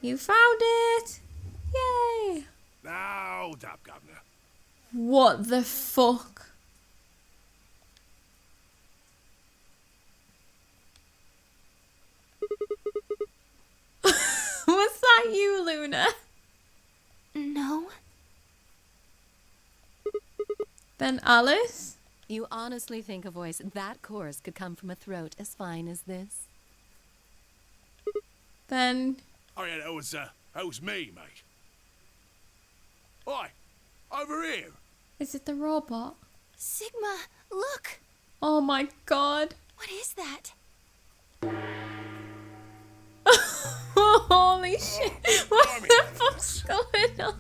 You found it! Yay! Now, hold up, Governor. What the fuck? Was that you, Luna? No. Then Alice? You honestly think a voice that coarse could come from a throat as fine as this? Then... Oh yeah, that was me, mate. Oi, over here. Is it the robot? Sigma, look! Oh my god. What is that? Holy shit. What blimey, the fuck's going on?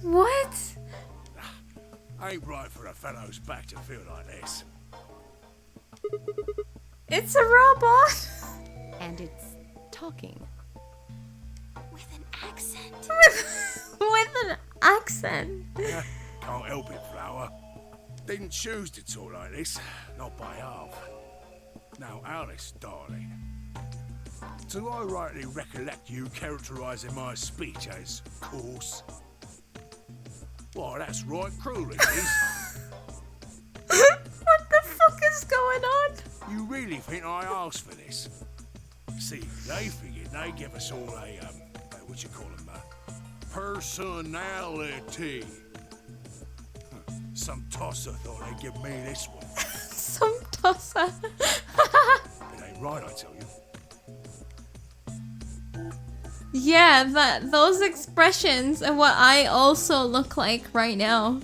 What? Ain't right for a fellow's back to feel like this. It's a robot. And it's talking. With an accent. With an accent. Can't help it, Flower. Didn't choose to talk like this, not by half. Now, Alice, darling. Do I rightly recollect you characterising my speech as coarse? Why, that's right cruel, it is. What the fuck is going on? You really think I asked for this? See, they figured they'd give us all a, what you call them, personality. Some tosser thought they'd give me this one. Some tosser. It ain't right, I tell you. Yeah, those expressions are what I also look like right now.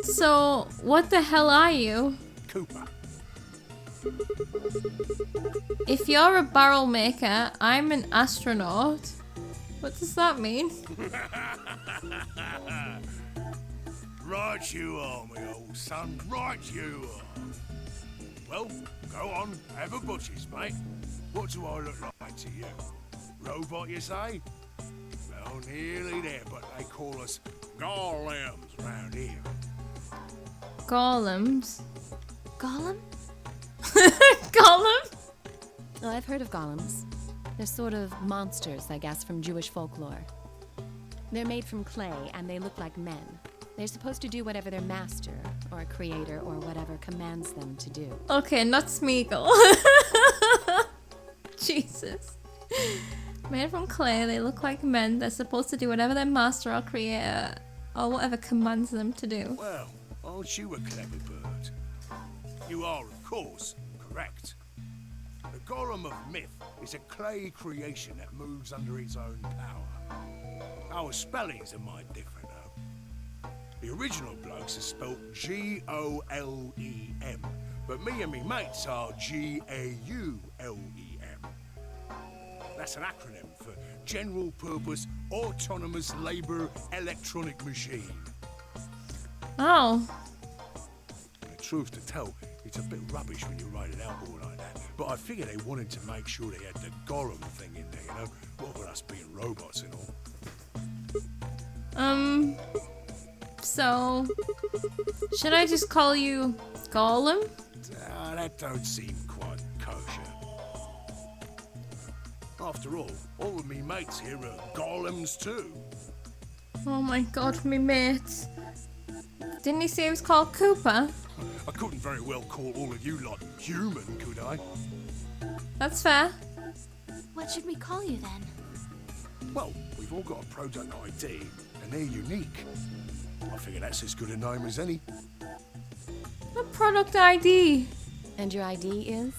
So, what the hell are you? Cooper. If you're a barrel maker, I'm an astronaut. What does that mean? Right you are, my old son. Right you are. Well, go on, have a butcher's, mate. What do I look like to you? Robot, you say? Well, nearly there, but they call us golems round here. Golems. Gollum? Golem? Oh, I've heard of golems. They're sort of monsters, I guess, from Jewish folklore. They're made from clay, and they look like men. They're supposed to do whatever their master, or creator, or whatever commands them to do. Okay, not Smeagol. Jesus. Made from clay, they look like men. They're supposed to do whatever their master or creator or whatever commands them to do. Well, aren't you a clever bird? You are, of course, correct. The golem of myth is a clay creation that moves under its own power. Our spellings are might different, though. The original blokes are spelt G-O-L-E-M, but me and me mates are G-A-U-L-E-M. That's an acronym for General Purpose Autonomous Labour Electronic Machine. Oh. The truth to tell, it's a bit rubbish when you write it out all like that, but I figure they wanted to make sure they had the golem thing in there, you know? What with us being robots and all. So, should I just call you Golem? That don't seem quite kosher. After all of me mates here are golems too. Oh my god, me mates. Didn't he say he was called Cooper? I couldn't very well call all of you lot human, could I? That's fair. What should we call you then? Well, we've all got a product ID, and they're unique. I figure that's as good a name as any. A product ID. And your ID is?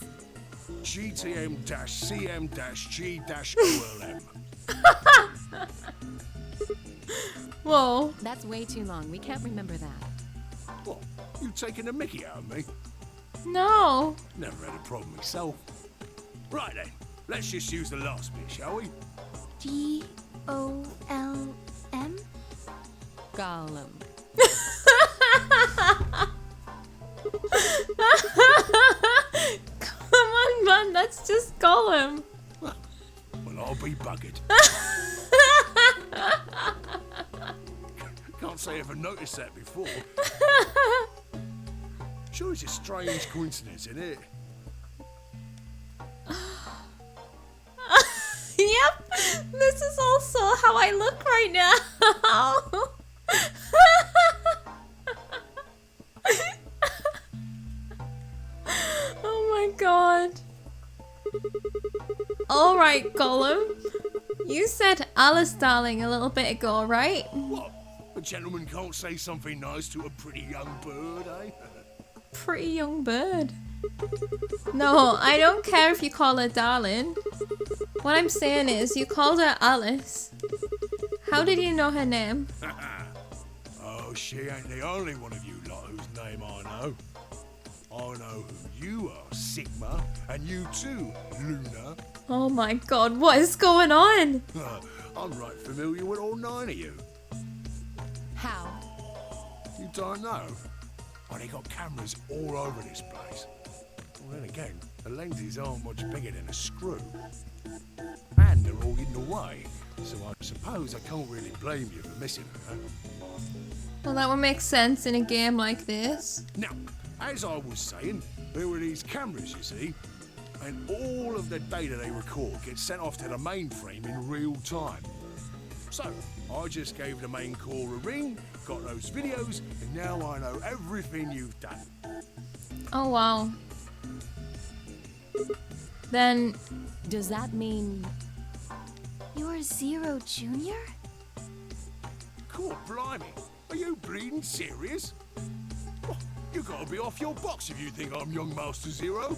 GTM-CM-G-OLM. Whoa. That's way too long. We can't remember that. What? You taking a mickey out of me? No. Never had a problem myself. Right then, let's just use the last bit, shall we? G-O-L-M? Golem. Come on, man, that's just Golem. Well, I'll be buggered. Can't say I ever noticed that before. Sure, it's a strange coincidence, isn't it? Yep, this is also how I look right now. Oh my god. Alright, Gollum. You said Alice darling a little bit ago, right? What? A gentleman can't say something nice to a pretty young bird, eh? Pretty young bird. No, I don't care if you call her darling. What I'm saying is, you called her Alice. How did you know her name? Oh, she ain't the only one of you lot whose name I know. I know who you are, Sigma, and you too, Luna. Oh my god, what is going on? I'm right familiar with all 9 of you. How? You don't know? Oh, they got cameras all over this place. Well, then again, the lenses aren't much bigger than a screw. And they're all hidden away, so I suppose I can't really blame you for missing her. Well, that would make sense in a game like this. Now, as I was saying, there were these cameras, you see, and all of the data they record gets sent off to the mainframe in real time. So, I just gave the main core a ring, got those videos, and now I know everything you've done. Oh wow. Then, Does that mean You're Zero Junior? God blimey, are you bleeding serious? Oh, you gotta be off your box if you think I'm young Master Zero.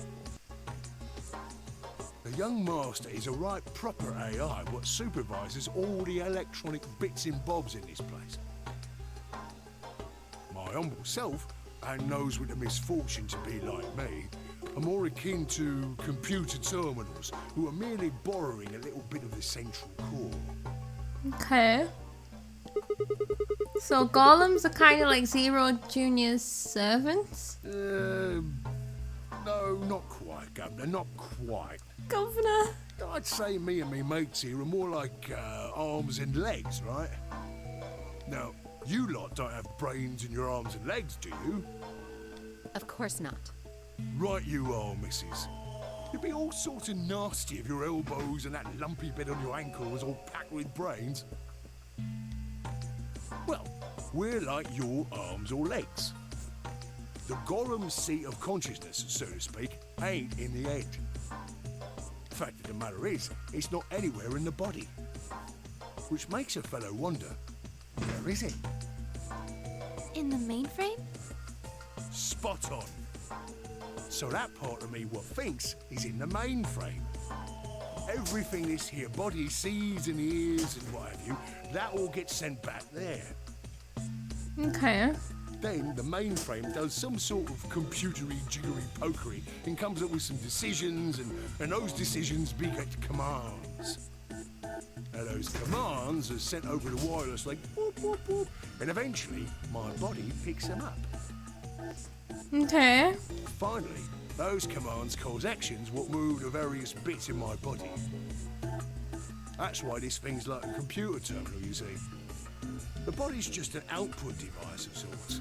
The young master is a right proper AI what supervises all the electronic bits and bobs in this place. My humble self, and those with the misfortune to be like me, are more akin to computer terminals who are merely borrowing a little bit of the central core. okay. So golems are kind of like Zero Junior's servants? No, not quite, Governor, not quite. Governor. I'd say me and me mates here are more like arms and legs, right? Now, you lot don't have brains in your arms and legs, do you? Of course not. Right you are, missus. You'd be all sorts of nasty if your elbows and that lumpy bit on your ankle was all packed with brains. Well, we're like your arms or legs. The Gollum's seat of consciousness, so to speak, ain't in the head. Fact of the matter is, it's not anywhere in the body. Which makes a fellow wonder, where is it? In the mainframe? Spot on. So that part of me what thinks is in the mainframe. Everything this here body sees and hears and what have you, that all gets sent back there. Okay. Then the mainframe does some sort of computery jiggery pokery and comes up with some decisions, and those decisions beget commands. Now those commands are sent over the wireless like whoop whoop whoop, and eventually my body picks them up. Okay. Finally, those commands cause actions what move the various bits in my body. That's why this thing's like a computer terminal, you see. The body's just an output device of sorts.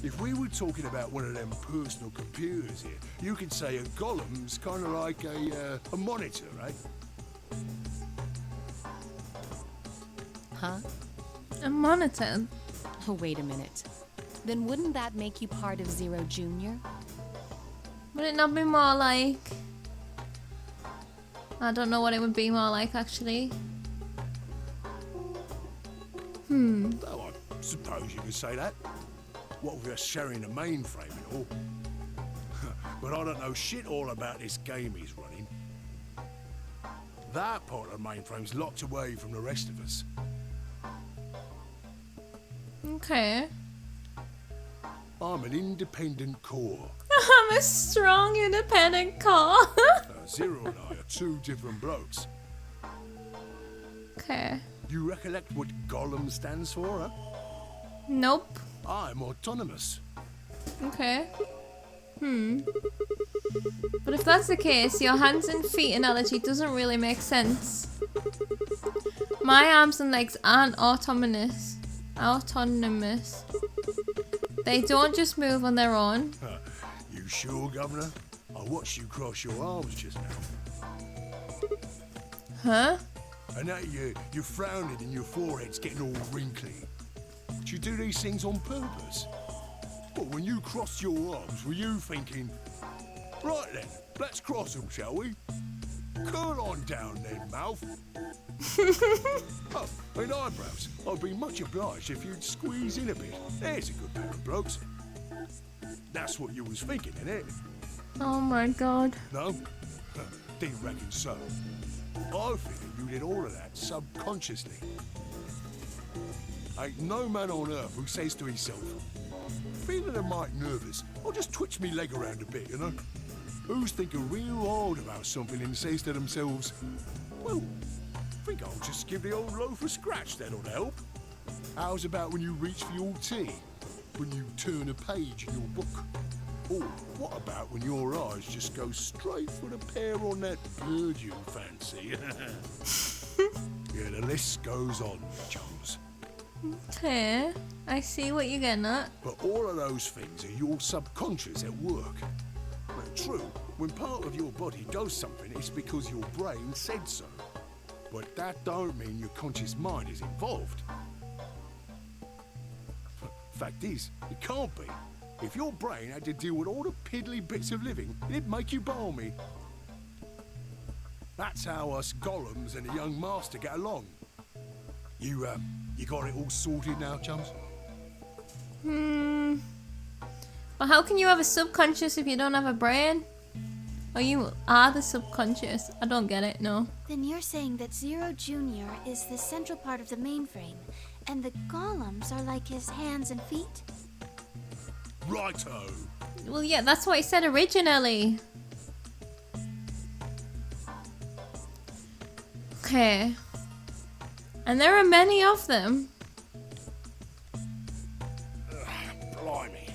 If we were talking about one of them personal computers here, you could say a golem's kind of like a monitor, right? Huh? A monitor. Oh, wait a minute. Then wouldn't that make you part of Zero Junior? Would it not be more like... I don't know what it would be more like, actually. Oh, I suppose you could say that. What with us sharing the mainframe and all. But I don't know shit all about this game he's running. That part of the mainframe's locked away from the rest of us. Okay. I'm an independent core. I'm a strong, independent core. Zero and I are two different blokes. Okay. You recollect what Gollum stands for, huh? Nope. I'm autonomous. Okay. But if that's the case, your hands and feet analogy doesn't really make sense. My arms and legs aren't autonomous. Autonomous. They don't just move on their own. You sure, Governor? I watched you cross your arms just now. Huh? And now you're frowning and your forehead's getting all wrinkly. Do you do these things on purpose? Well, when you crossed your arms, were you thinking, right then, let's cross them, shall we? Curl on down then, mouth. Oh, and eyebrows. I'd be much obliged if you'd squeeze in a bit. There's a good pair of blokes. That's what you was thinking, innit? Oh my god. No? Didn't reckon so. I figured you did all of that subconsciously. Ain't no man on earth who says to himself, feeling a mite nervous, I'll just twitch me leg around a bit, you know? Who's thinking real hard about something and says to themselves, well, I think I'll just give the old loaf a scratch, that'll help. How's about when you reach for your tea? When you turn a page in your book? Or what about when your eyes just go straight for the pair on that bird you fancy? Yeah, the list goes on, chums. Okay, I see what you're getting at. But all of those things are your subconscious at work. Well, true, when part of your body does something, it's because your brain said so. But that don't mean your conscious mind is involved. Fact is, it can't be. If your brain had to deal with all the piddly bits of living, it'd make you balmy. That's how us golems and the young master get along. You got it all sorted now, chums? Well, how can you have a subconscious if you don't have a brain? Or you are the subconscious? I don't get it, no. Then you're saying that Zero Junior is the central part of the mainframe, and the golems are like his hands and feet? Righto. Well, yeah, that's what I said originally. Okay. And there are many of them. Blimey.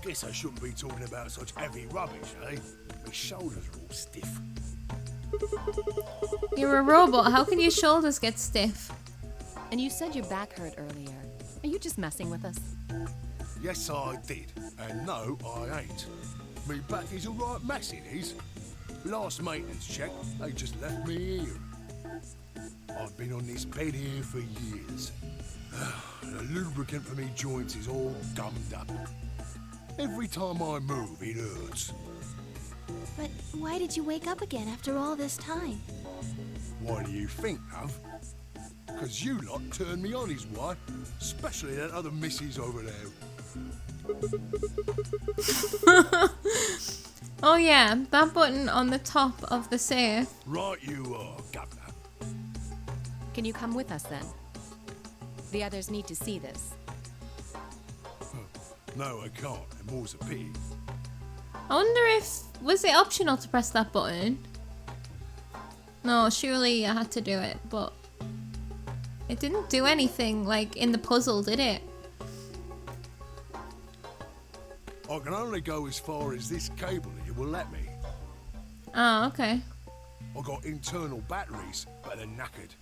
Guess I shouldn't be talking about such heavy rubbish, eh? My shoulders are all stiff. You're a robot. How can your shoulders get stiff? And you said your back hurt earlier. Are you just messing with us? Yes, I did. And no, I ain't. Me back is a right mess, it is. Last maintenance check, they just left me here. I've been on this bed here for years. The lubricant for me joints is all gummed up. Every time I move, it hurts. But why did you wake up again after all this time? Why do you think, love? Because you lot turned me on, is why. Especially that other missus over there. Oh yeah, that button on the top of the safe. Right you are, Governor. Can you come with us then? The others need to see this. No, I can't. And more's a pity. I wonder if... Was it optional to press that button? No, surely I had to do it, but... It didn't do anything, like, in the puzzle, did it? I can only go as far as this cable here will let me. Oh, okay. I got internal batteries, but they're knackered.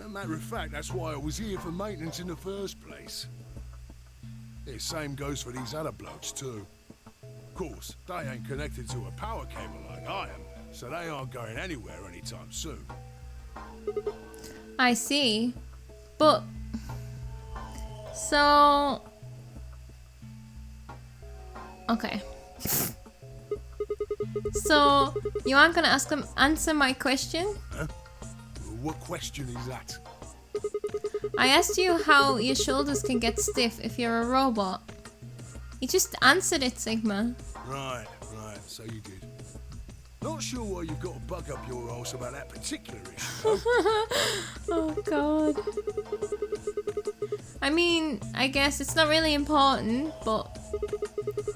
Matter of fact, that's why I was here for maintenance in the first place. The same goes for these other blokes too. Of course, they ain't connected to a power cable like I am, so they aren't going anywhere anytime soon. I see. But... So... Okay. So, you aren't gonna answer my question? Huh? What question is that? I asked you how your shoulders can get stiff if you're a robot. You just answered it, Sigma. Right, so you did. Not sure why you've got to bug up your arse about that particular issue, though. Oh, God. I mean, I guess it's not really important, but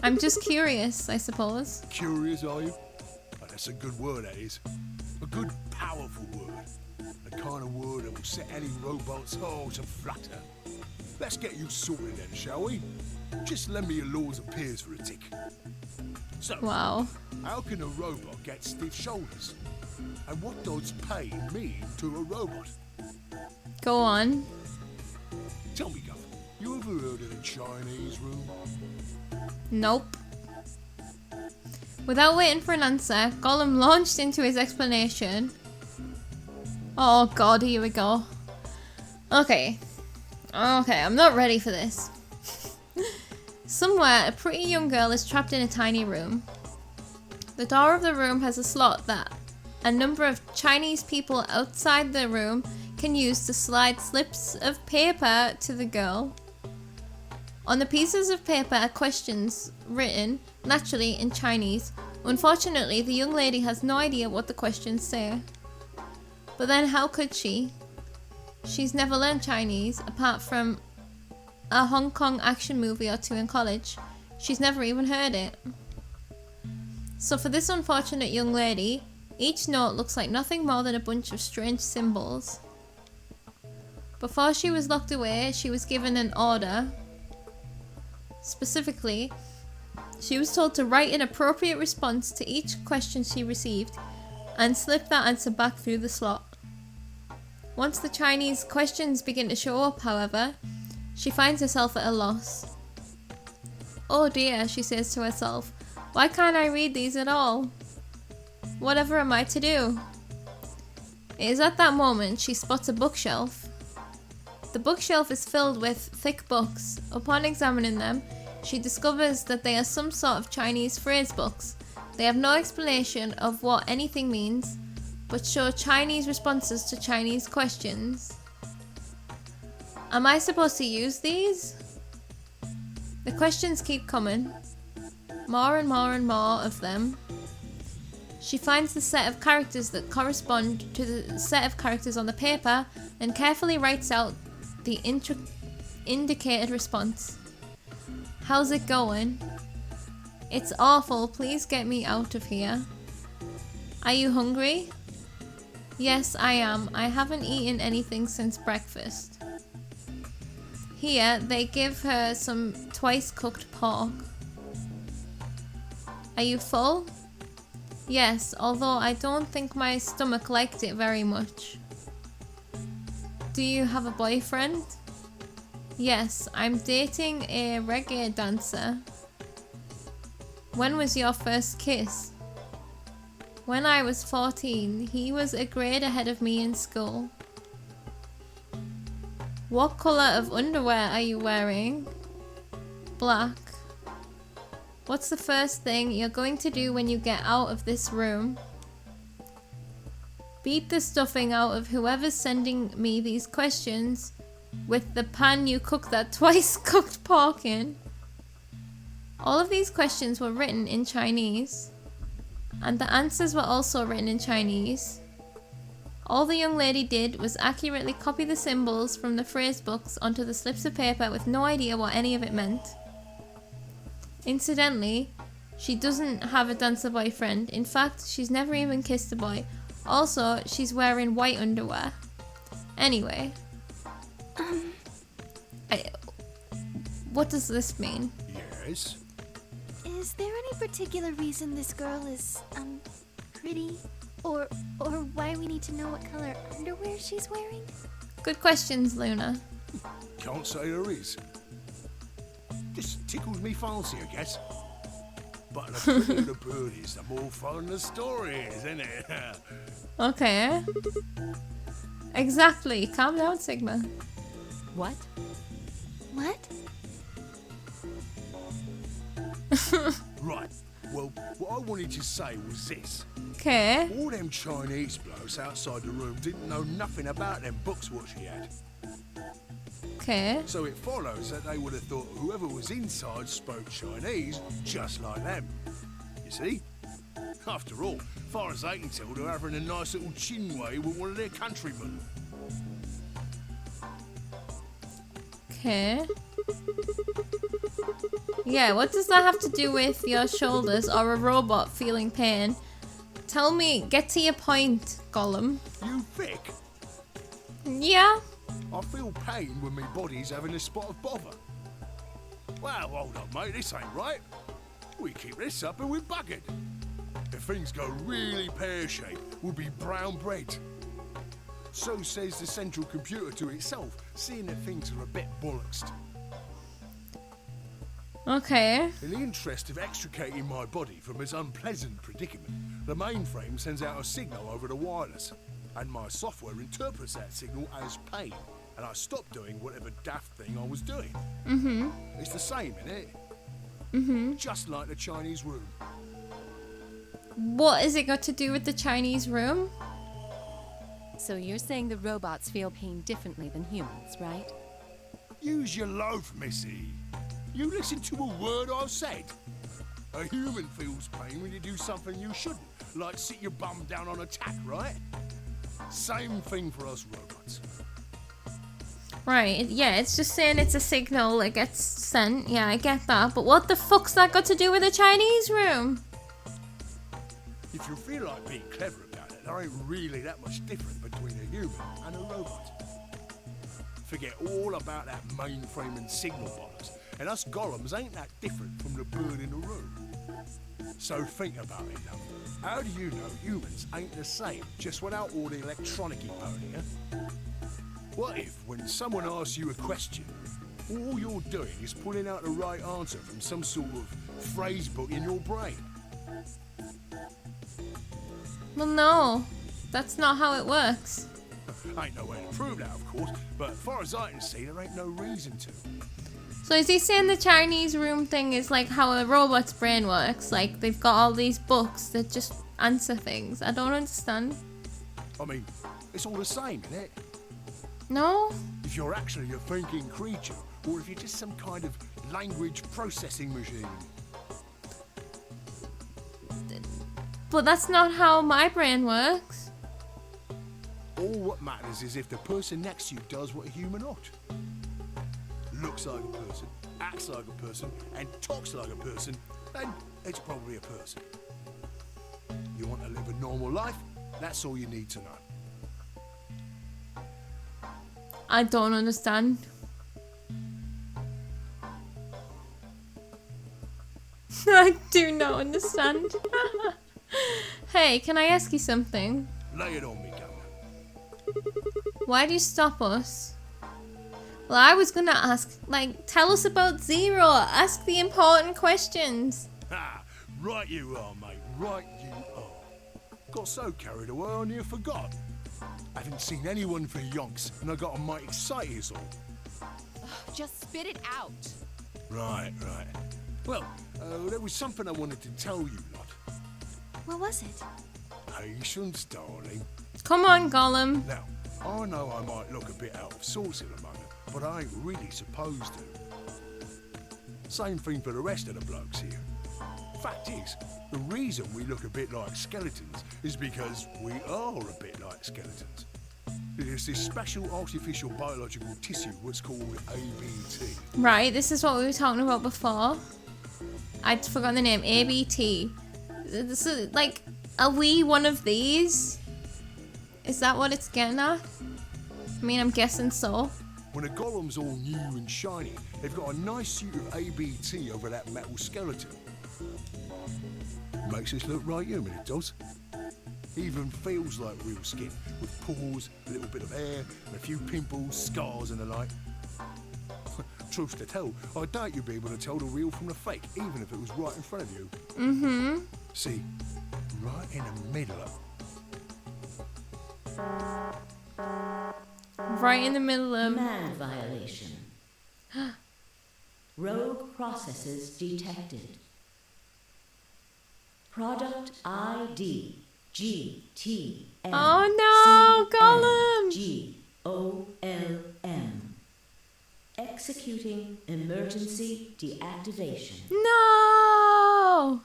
I'm just curious, I suppose. Curious, are you? Oh, that's a good word, that is. A good, powerful word. The kind of word that will set any robot's heart to flutter. Let's get you sorted then, shall we? Just lend me your laws and peers for a tick. So, Wow. how can a robot get stiff shoulders? And what does pain mean to a robot? Go on. Tell me, Guff, you ever heard of the Chinese room? Nope. Without waiting for an answer, Gollum launched into his explanation. Oh god, here we go. Okay, I'm not ready for this. Somewhere, a pretty young girl is trapped in a tiny room. The door of the room has a slot that a number of Chinese people outside the room can use to slide slips of paper to the girl. On the pieces of paper are questions written, naturally, in Chinese. Unfortunately, the young lady has no idea what the questions say. But then how could she? She's never learned Chinese, apart from a Hong Kong action movie or two in college. She's never even heard it. So for this unfortunate young lady, each note looks like nothing more than a bunch of strange symbols. Before she was locked away, she was given an order. Specifically, she was told to write an appropriate response to each question she received and slip that answer back through the slot. Once the Chinese questions begin to show up, however, she finds herself at a loss. Oh dear, she says to herself, why can't I read these at all? Whatever am I to do? It is at that moment she spots a bookshelf. The bookshelf is filled with thick books. Upon examining them, she discovers that they are some sort of Chinese phrase books. They have no explanation of what anything means, but show Chinese responses to Chinese questions. Am I supposed to use these? The questions keep coming. More and more and more of them. She finds the set of characters that correspond to the set of characters on the paper and carefully writes out the indicated response. How's it going? It's awful, please get me out of here. Are you hungry? Yes, I am. I haven't eaten anything since breakfast. Here, they give her some twice cooked pork. Are you full? Yes, although I don't think my stomach liked it very much. Do you have a boyfriend? Yes, I'm dating a reggae dancer. When was your first kiss? When I was 14, he was a grade ahead of me in school. What colour of underwear are you wearing? Black. What's the first thing you're going to do when you get out of this room? Beat the stuffing out of whoever's sending me these questions with the pan you cook that twice cooked pork in. All of these questions were written in Chinese, and the answers were also written in Chinese. All the young lady did was accurately copy the symbols from the phrase books onto the slips of paper with no idea what any of it meant. Incidentally, she doesn't have a dancer boyfriend. In fact, she's never even kissed a boy. Also, she's wearing white underwear. Anyway. What does this mean? Yes? Is there any particular reason this girl is, pretty? Or why we need to know what color underwear she's wearing? Good questions, Luna. Can't say there is. Just tickles me fancy, I guess. But the prettier the bird is, the more fun the story is, isn't it? Okay. Exactly. Calm down, Sigma. What? What? Right. Well, what I wanted to say was this. Okay. All them Chinese blokes outside the room didn't know nothing about them books what she had. Okay. So it follows that they would have thought whoever was inside spoke Chinese just like them. You see? After all, far as they can tell, they're having a nice little chinway with one of their countrymen. Okay. Yeah, what does that have to do with your shoulders or a robot feeling pain? Tell me, get to your point, Gollum. You thick? Yeah? I feel pain when my body's having a spot of bother. Well, hold on, mate, this ain't right. We keep this up and we're buggered. If things go really pear-shaped, we'll be brown bread. So says the central computer to itself, seeing that things are a bit bollocksed. Okay. In the interest of extricating my body from this unpleasant predicament, the mainframe sends out a signal over the wireless, and my software interprets that signal as pain, and I stop doing whatever daft thing I was doing. Mm-hmm. It's the same, innit? Mm-hmm. Just like the Chinese room. What has it got to do with the Chinese room? So you're saying the robots feel pain differently than humans, right? Use your loaf, missy. You listen to a word I've said. A human feels pain when you do something you shouldn't, like sit your bum down on a tack, right? Same thing for us robots. Right, yeah, it's just saying it's a signal that gets sent. Yeah, I get that. But what the fuck's that got to do with the Chinese room? If you feel like being clever about it, there ain't really that much different between a human and a robot. Forget all about that mainframe and signal bollocks, and us golems ain't that different from the bird in the room. So think about it now. How do you know humans ain't the same, just without all the electronic moaning, huh? What if, when someone asks you a question, all you're doing is pulling out the right answer from some sort of phrase book in your brain? Well, no. That's not how it works. Ain't no way to prove that, of course, but as far as I can see, there ain't no reason to. So is he saying the Chinese room thing is like how a robot's brain works? Like, they've got all these books that just answer things. I don't understand. I mean, it's all the same, isn't it? No? If you're actually a thinking creature, or if you're just some kind of language processing machine. But that's not how my brain works. All what matters is if the person next to you does what a human ought. Looks like a person, acts like a person, and talks like a person, then it's probably a person. You want to live a normal life? That's all you need to know. I don't understand. I do not understand. Hey, can I ask you something? Lay it on me, Governor. Why do you stop us? Well, I was gonna ask, like, tell us about Zero. Ask the important questions. Ha! Right you are, mate. Right you are. Got so carried away I near forgot. I haven't seen anyone for yonks, and I got a mite excited as all. Just spit it out. Right. Well, there was something I wanted to tell you, lot. What was it? Patience, darling. Come on, Gollum. Now, I know I might look a bit out of sorts at the moment, but I ain't really supposed to. Same thing for the rest of the blokes here. Fact is, the reason we look a bit like skeletons is because we are a bit like skeletons. There's this special artificial biological tissue what's called ABT. Right, this is what we were talking about before. I'd forgotten the name. ABT. This is, like, are we one of these? Is that what it's getting at? I mean, I'm guessing so. When a golem's all new and shiny, they've got a nice suit of ABT over that metal skeleton. Makes us look right human, it does. Even feels like real skin, with pores, a little bit of hair, and a few pimples, scars and the like. Truth to tell, I doubt you'd be able to tell the real from the fake, even if it was right in front of you. Mm-hmm. See, right in the middle of... Right in the middle of... Command violation. Rogue processes detected. Product ID GTM. Oh no, Gollum! GOLM. Executing emergency deactivation. No!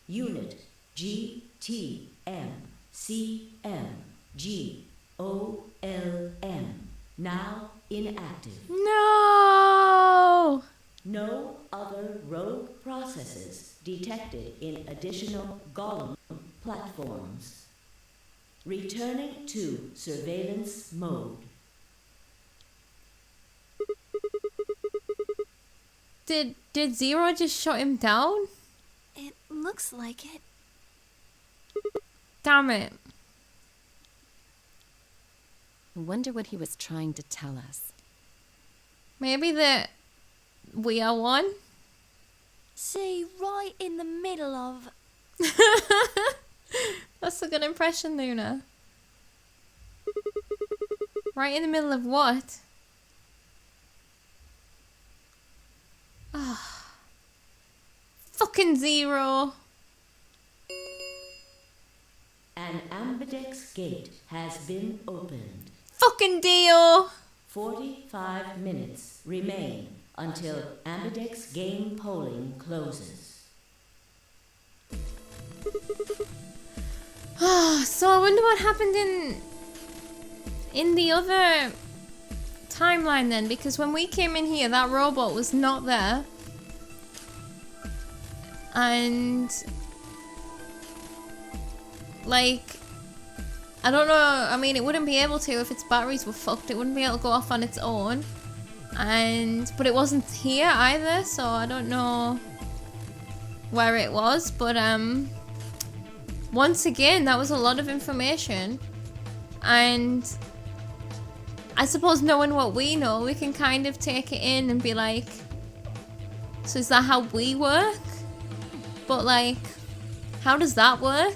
Unit GTM CMGOLM. Now inactive. No! No other rogue processes detected in additional Golem platforms. Returning to surveillance mode. Did Zero just shut him down? It Looks like it. Damn it. I wonder what he was trying to tell us. Maybe that we are one? See, right in the middle of... That's a good impression, Luna. Right in the middle of what? Ah. Fucking zero. An ambidex gate has been opened. Fucking deal. 45 minutes remain until ambidex game polling closes. So I wonder what happened in the other timeline then, because when we came in here, that robot was not there. And like, I don't know, I mean, it wouldn't be able to if its batteries were fucked. It wouldn't be able to go off on its own. But it wasn't here either, so I don't know where it was. But once again, that was a lot of information. And I suppose knowing what we know, we can kind of take it in and be like, so is that how we work? But like, how does that work?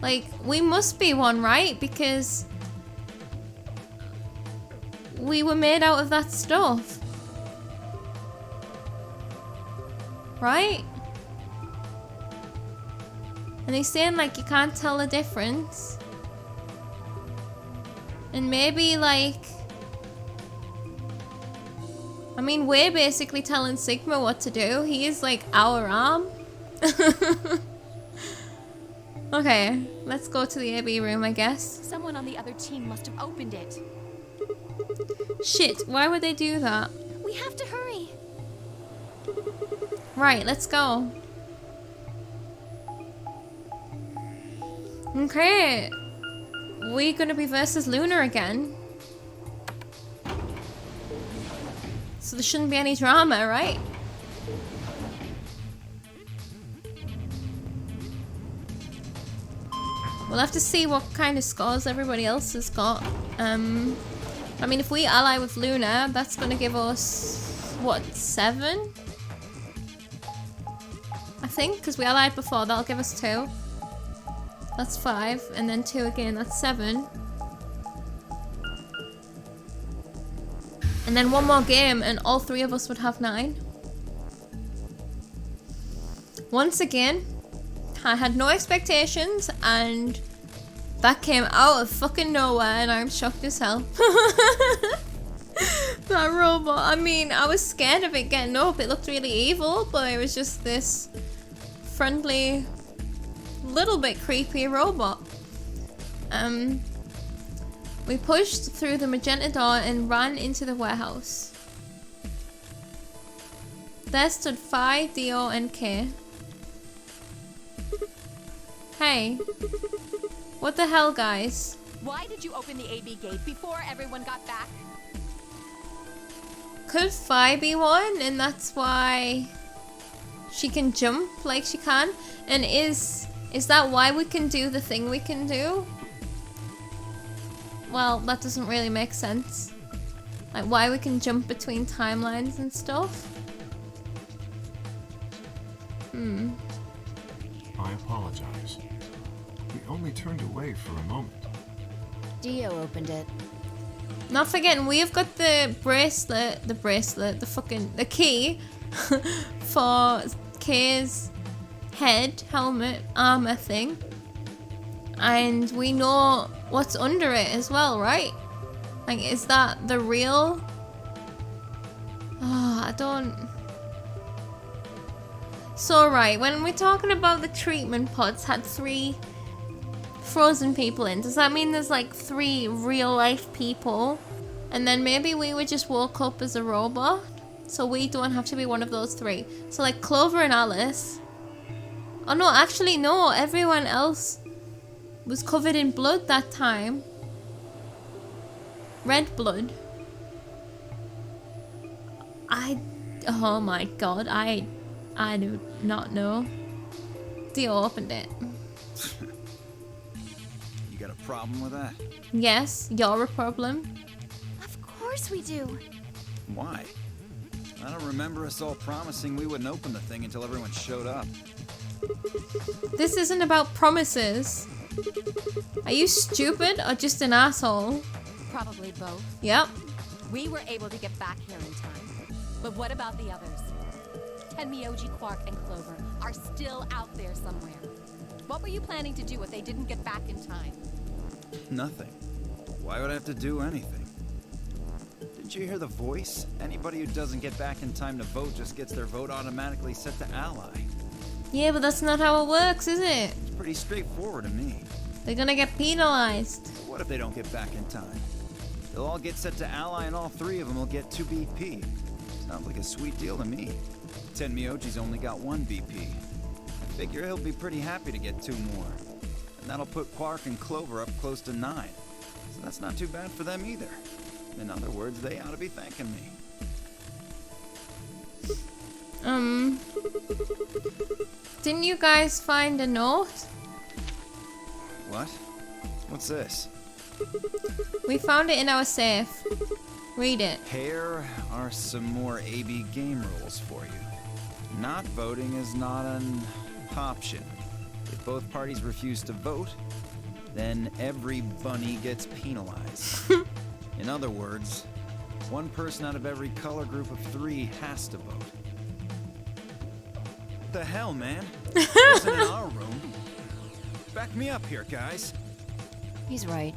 Like, we must be one, right? Because we were made out of that stuff. Right? And he's saying like you can't tell the difference. And maybe like, I mean, we're basically telling Sigma what to do. He is like our arm. Okay, let's go to the AB room, I guess. Someone on the other team must have opened it. Shit, why would they do that? We have to hurry. Right, let's go. Okay. We're gonna be versus Luna again. So there shouldn't be any drama, right? We'll have to see what kind of scores everybody else has got. I mean, if we ally with Luna, that's gonna give us, what, 7? I think, because we allied before, that'll give us 2. That's 5, and then 2 again, that's 7. And then one more game, and all 3 of us would have 9. Once again, I had no expectations, and that came out of fucking nowhere, and I'm shocked as hell. That robot, I mean, I was scared of it getting up. It looked really evil, but it was just this friendly, little bit creepy robot. We pushed through the magenta door and ran into the warehouse. There stood Phi, Dio, and K. Hey. What the hell, guys? Why did you open the AB gate before everyone got back? Could Phi be one, and that's why she can jump like she can? And is that why we can do the thing we can do? Well, that doesn't really make sense. Like, why we can jump between timelines and stuff? I apologize. We only turned away for a moment. Dio opened it. Not forgetting, we have got the key for K's head, helmet, armor thing. And we know what's under it as well, right? Like, is that the real? Oh, I don't... So, right, when we're talking about the treatment pods had 3 frozen people in, does that mean there's like 3 real life people? And then maybe we would just woke up as a robot? So we don't have to be one of those 3. So like Clover and Alice. Oh no, actually no, everyone else was covered in blood that time. Red blood. Oh my god, I I do not know. Theo opened it. You got a problem with that? Yes, you're a problem. Of course we do. Why? I don't remember us all promising we wouldn't open the thing until everyone showed up. This isn't about promises. Are you stupid or just an asshole? Probably both. Yep. We were able to get back here in time. But what about the others? Tenmyoji, Quark, and Clover are still out there somewhere. What were you planning to do if they didn't get back in time? Nothing. Why would I have to do anything? Didn't you hear the voice? Anybody who doesn't get back in time to vote just gets their vote automatically set to ally. Yeah, but that's not how it works, is it? It's pretty straightforward to me. They're gonna get penalized. What if they don't get back in time? They'll all get set to ally and all three of them will get 2 BP. Sounds like a sweet deal to me. Tenmyoji's only got 1 BP. I figure he'll be pretty happy to get 2 more. And that'll put Quark and Clover up close to 9. So that's not too bad for them either. In other words, they ought to be thanking me. Didn't you guys find a note? What? What's this? We found it in our safe. Read it. Here are some more AB game rules for you. Not voting is not an option. If both parties refuse to vote, then every bunny gets penalized. In other words, 1 person out of every color group of 3 has to vote. What the hell, man? It wasn't in our room. Back me up here, guys. He's right.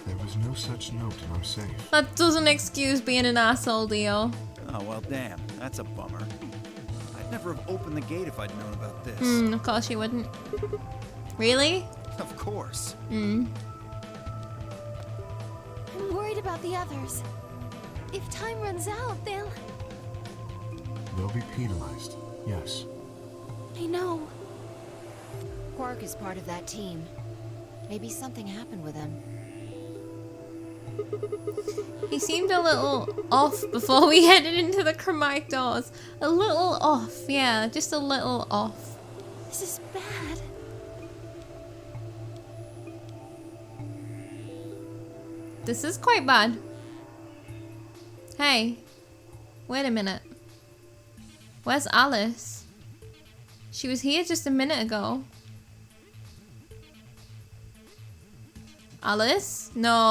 There was no such note in our safe. That doesn't excuse being an asshole, Dio. Oh, well, damn. That's a bummer. I'd never have opened the gate if I'd known about this. Of course you wouldn't. Really? Of course. I'm worried about the others. If time runs out, they'll... They'll be penalized. Yes. I know. Quark is part of that team. Maybe something happened with him. He seemed a little off before we headed into the chromatic doors. A little off, yeah, just a little off. This is bad. This is quite bad. Hey, wait a minute. Where's Alice? She was here just a minute ago. Alice? No.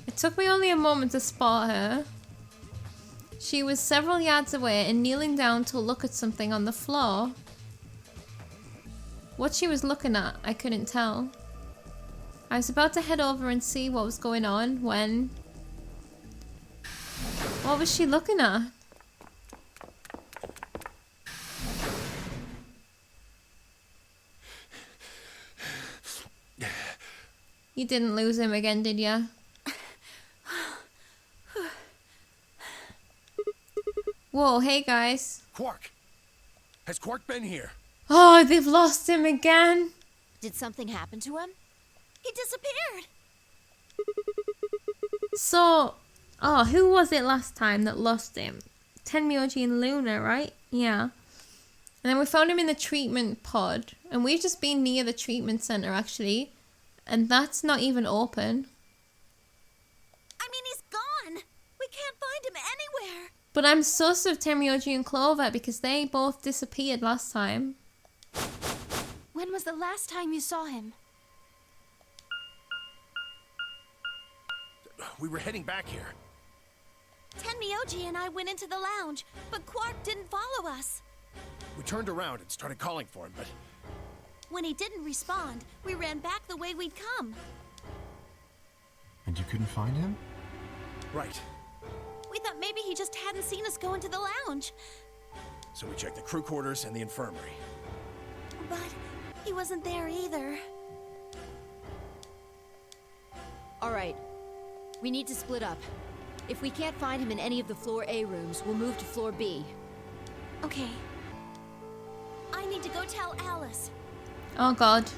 It took me only a moment to spot her. She was several yards away and kneeling down to look at something on the floor. What she was looking at, I couldn't tell. I was about to head over and see what was going on when... What was she looking at? You didn't lose him again, did ya? Whoa, hey guys. Quark! Has Quark been here? Oh, they've lost him again. Did something happen to him? He disappeared. So, oh, who was it last time that lost him? Tenmyoji and Luna, right? Yeah. And then we found him in the treatment pod. And we've just been near the treatment center, actually. And that's not even open. I mean, he's gone. We can't find him anywhere. But I'm sus of Tenmyoji and Clover because they both disappeared last time. When was the last time you saw him? We were heading back here. Tenmyoji and I went into the lounge, but Quark didn't follow us. We turned around and started calling for him, but... When he didn't respond, we ran back the way we'd come. And you couldn't find him? Right. We thought maybe he just hadn't seen us go into the lounge. So we checked the crew quarters and the infirmary. But he wasn't there either. All right. We need to split up. If we can't find him in any of the Floor A rooms, we'll move to Floor B. Okay. I need to go tell Alice. Oh god.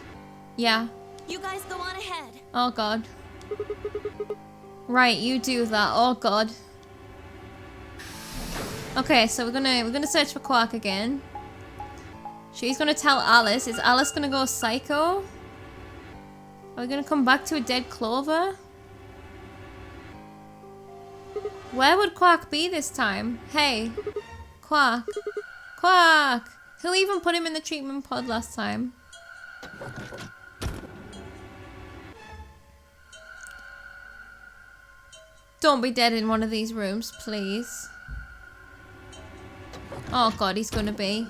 Yeah. You guys go on ahead. Oh god. Right, you do that. Oh god. Okay, so we're gonna search for Quark again. She's gonna tell Alice. Is Alice gonna go psycho? Are we gonna come back to a dead Clover? Where would Quark be this time? Hey, Quark. Quark! Who even put him in the treatment pod last time? Don't be dead in one of these rooms, please. Oh god, he's gonna be.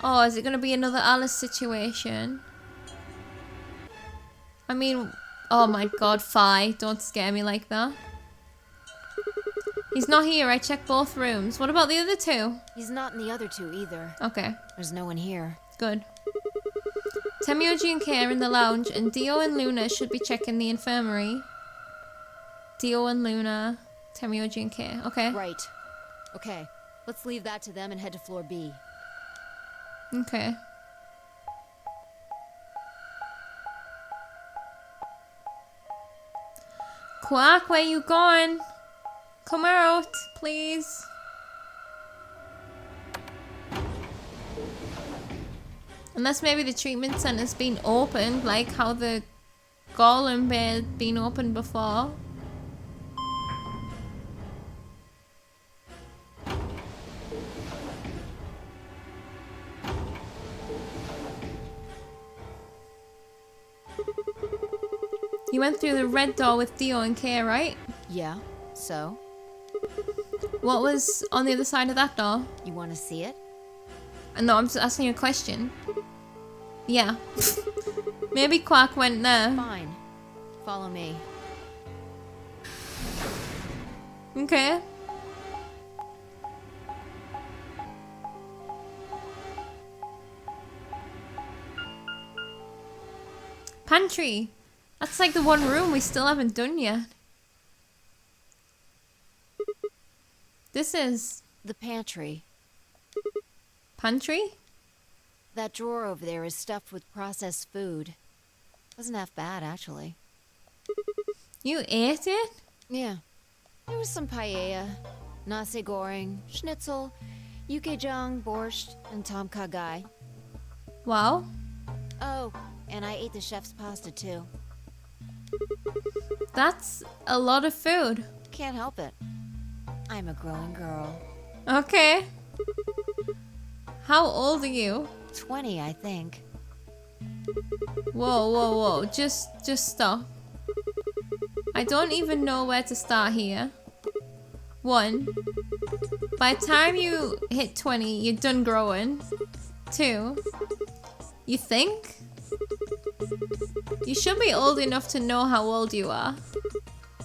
Oh, is it gonna be another Alice situation? I mean, oh my god, Fi, don't scare me like that. He's not here, I checked both rooms. What about the other two? He's not in the other two either. Okay, There's no one here. good. Temioji and Kay are in the lounge, and Dio and Luna should be checking the infirmary. Dio and Luna, Temioji and Kay. Okay. Right. Okay, let's leave that to them and head to floor B. Okay. Quark, where you going? Come out, please. Unless maybe the treatment center's been opened, like how the Golem bed been opened before. You went through the red door with Dio and Kay, right? Yeah, so? What was on the other side of that door? You want to see it? No, I'm just asking you a question. Yeah. Maybe Quark went there. Fine. Follow me. Okay. Pantry. That's like the one room we still haven't done yet. This is The pantry. pantry? That drawer over there is stuffed with processed food. Wasn't half bad, actually. You ate it? Yeah. There was some paella, nasi goreng, schnitzel, yukejang, borscht, and tom kha gai. Wow. Oh, and I ate the chef's pasta too. That's a lot of food. Can't help it. I'm a growing girl. Okay. How old are you? 20, I think. Whoa, whoa, whoa. Just stop. I don't even know where to start here. 1. By the time you hit 20, you're done growing. 2. You think? You should be old enough to know how old you are.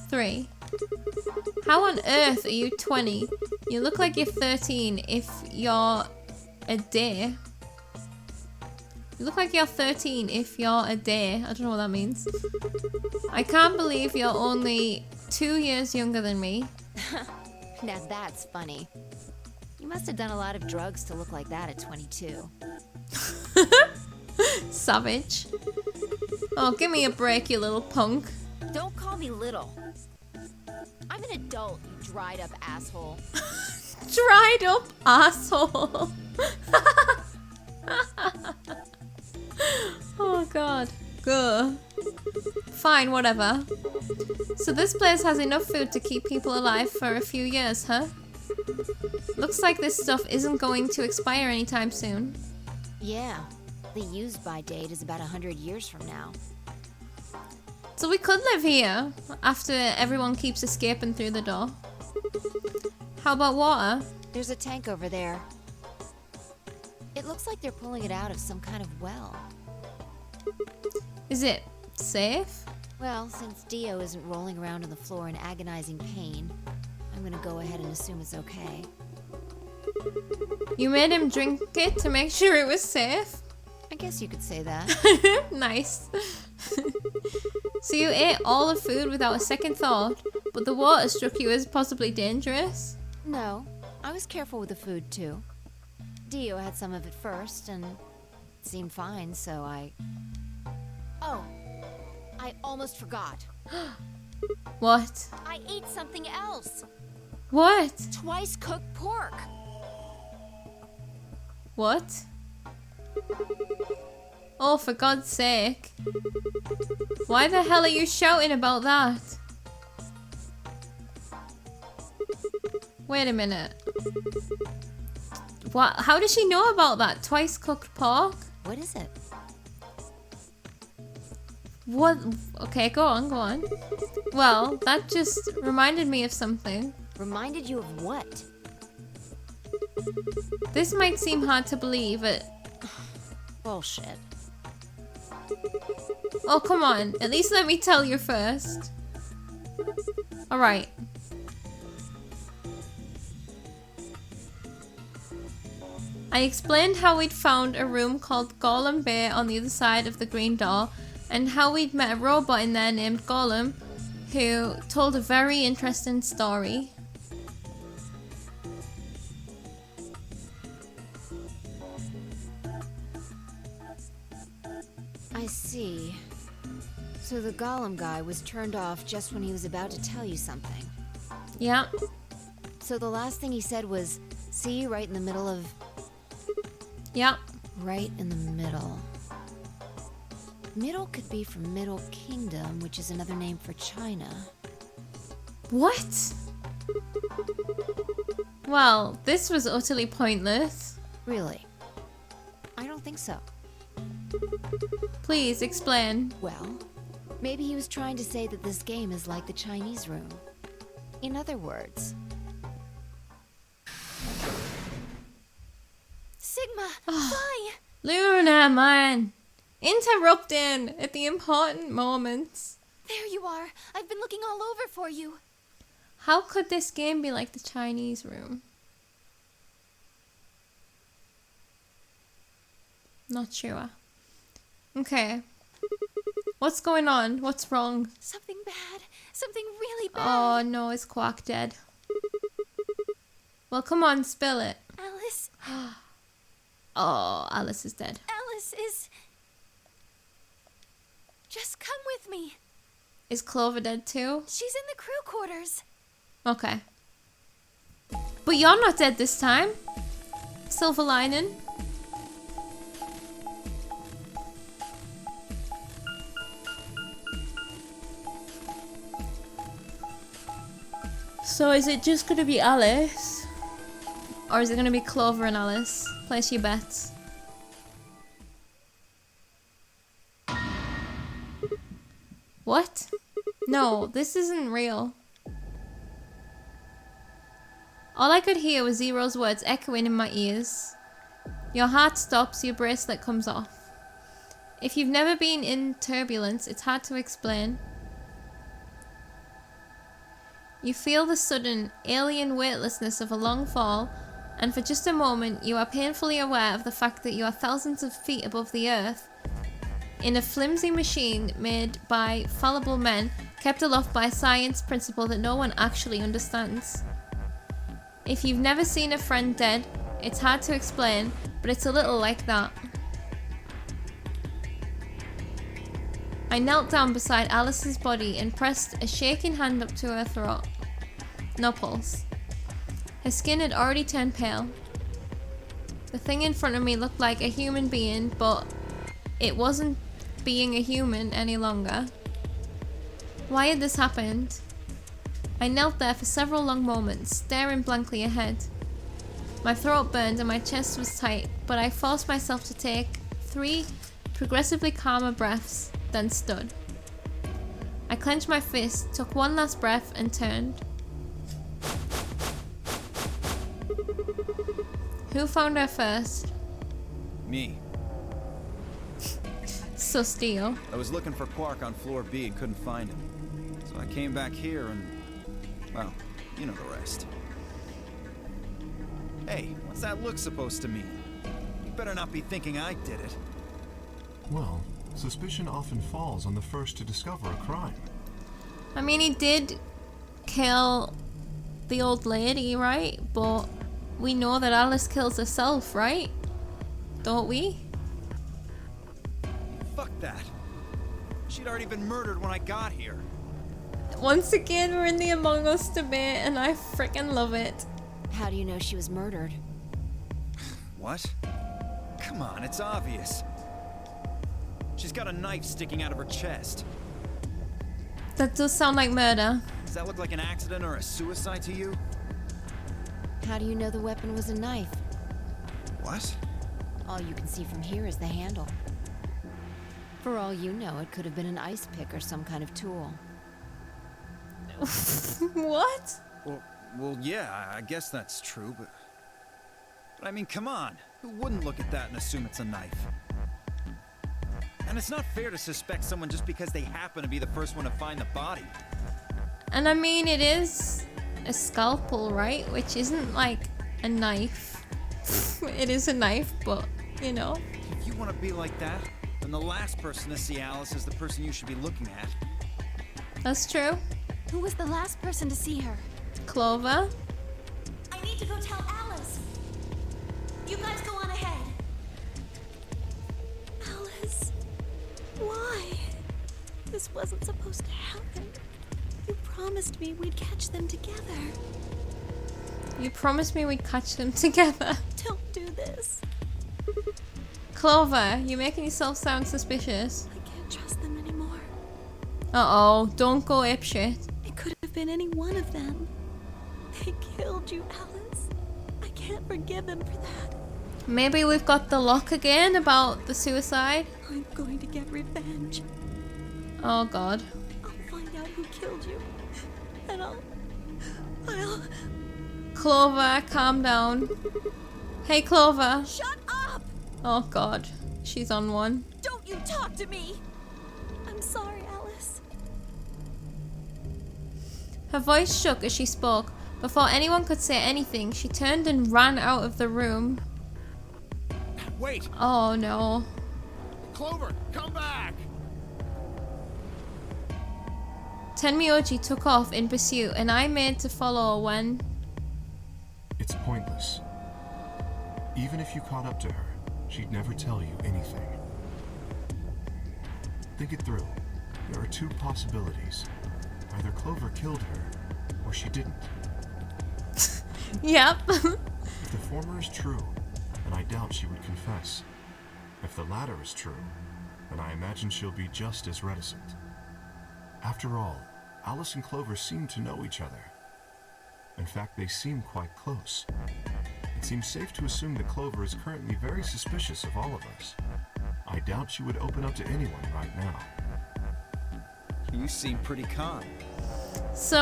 3. How on earth are you 20? You look like you're 13 if you're a day. You look like you're 13 if you're a day. I don't know what that means. I can't believe you're only 2 years younger than me. Now that's funny. You must have done a lot of drugs to look like that at 22. Savage. Oh, give me a break, you little punk. Don't call me little. I'm an adult, you dried up asshole. Dried up asshole. Oh god. Good. Fine, whatever. So this place has enough food to keep people alive for a few years, huh? Looks like this stuff isn't going to expire anytime soon. Yeah. The use-by date is about 100 years from now. So we could live here after everyone keeps escaping through the door. How about water? There's a tank over there. It looks like they're pulling it out of some kind of well. Is it safe? Well, since Dio isn't rolling around on the floor in agonizing pain, I'm gonna go ahead and assume it's okay. You made him drink it to make sure it was safe? I guess you could say that. Nice. So you ate all the food without a second thought, but the water struck you as possibly dangerous? No, I was careful with the food too. Dio had some of it first, and it seemed fine, so I... Oh, I almost forgot. What? I ate something else. What? Twice cooked pork. What? Oh, for God's sake. Why the hell are you shouting about that? Wait a minute. What? How does she know about that? Twice cooked pork? What is it? What? Okay, go on, go on. Well, that just reminded me of something. Reminded you of what? This might seem hard to believe, but... Bullshit. Oh, come on. At least let me tell you first. Alright. I explained how we'd found a room called Golem Bay on the other side of the green door, and how we'd met a robot in there named Golem, who told a very interesting story. I see. So the Golem guy was turned off just when he was about to tell you something. Yeah. So the last thing he said was, see, right in the middle of... Yeah. Right in the middle. Middle could be from Middle Kingdom, which is another name for China. What? Well, this was utterly pointless. Really? I don't think so. Please explain. Well, maybe he was trying to say that this game is like the Chinese room. In other words... Sigma, fly! Luna, man! Interrupting at the important moments. There you are. I've been looking all over for you. How could this game be like the Chinese room? Not sure. Okay. What's going on? What's wrong? Something bad. Something really bad. Oh no, is Quark dead? Well, come on, spill it. Alice. Oh, Alice is dead. Alice is... Just come with me. Is Clover dead too? She's in the crew quarters. Okay. But you're not dead this time. Silver lining. So is it just gonna be Alice? Or is it gonna be Clover and Alice? Place your bets. What? No, this isn't real. All I could hear was Zero's words echoing in my ears. Your heart stops, your bracelet comes off. If you've never been in turbulence, it's hard to explain. You feel the sudden, alien weightlessness of a long fall, and for just a moment you are painfully aware of the fact that you are thousands of feet above the earth, in a flimsy machine made by fallible men, kept aloft by a science principle that no one actually understands. If you've never seen a friend dead, it's hard to explain, but it's a little like that. I knelt down beside Alice's body and pressed a shaking hand up to her throat. No pulse. Her skin had already turned pale. The thing in front of me looked like a human being, but it wasn't being a human any longer. Why had this happened? I knelt there for several long moments, staring blankly ahead. My throat burned and my chest was tight, but I forced myself to take 3 progressively calmer breaths, then stood. I clenched my fist, took one last breath, and turned. Who found her first? Me. So Steel. I was looking for Quark on floor B and couldn't find him. So I came back here and... well, you know the rest. Hey, what's that look supposed to mean? You better not be thinking I did it. Well, suspicion often falls on the first to discover a crime. I mean, he did kill the old lady, right? But we know that Alice kills herself, right? Don't we? Fuck that. She'd already been murdered when I got here. Once again, we're in the Among Us debate, and I freaking love it. How do you know she was murdered? What? Come on, it's obvious. She's got a knife sticking out of her chest. That does sound like murder. Does that look like an accident or a suicide to you? How do you know the weapon was a knife? What? All you can see from here is the handle. For all you know, it could have been an ice pick or some kind of tool. What? Well, yeah, I guess that's true, but I mean, come on. Who wouldn't look at that and assume it's a knife? And it's not fair to suspect someone just because they happen to be the first one to find the body. And I mean, it is a scalpel, right? Which isn't like a knife. It is a knife, but, you know. If you want to be like that, then the last person to see Alice is the person you should be looking at. That's true. Who was the last person to see her? Clover. I need to go tell Alice. You guys go on ahead. Alice. Why? This wasn't supposed to happen. You promised me we'd catch them together. You promised me we'd catch them together. Don't do this. Clover, you're making yourself sound suspicious. I can't trust them anymore. Uh-oh, don't go apeshit. It could have been any one of them. They killed you, Alice. I can't forgive them for that. Maybe we've got the lock again about the suicide. I'm going to get revenge. Oh god. I'll find out who killed you. And I'll... Clover, calm down. Hey, Clover. Shut up! Oh god, she's on one. Don't you talk to me! I'm sorry, Alice. Her voice shook as she spoke. Before anyone could say anything, she turned and ran out of the room. Wait! Oh no. Clover, come back! Tenmyoji took off in pursuit, and I made to follow when... It's pointless. Even if you caught up to her, she'd never tell you anything. Think it through. There are two possibilities. Either Clover killed her, or she didn't. Yep. If the former is true, then I doubt she would confess. If the latter is true, then I imagine she'll be just as reticent. After all, Alice and Clover seem to know each other. In fact, they seem quite close. It seems safe to assume that Clover is currently very suspicious of all of us. I doubt she would open up to anyone right now. You seem pretty calm. So,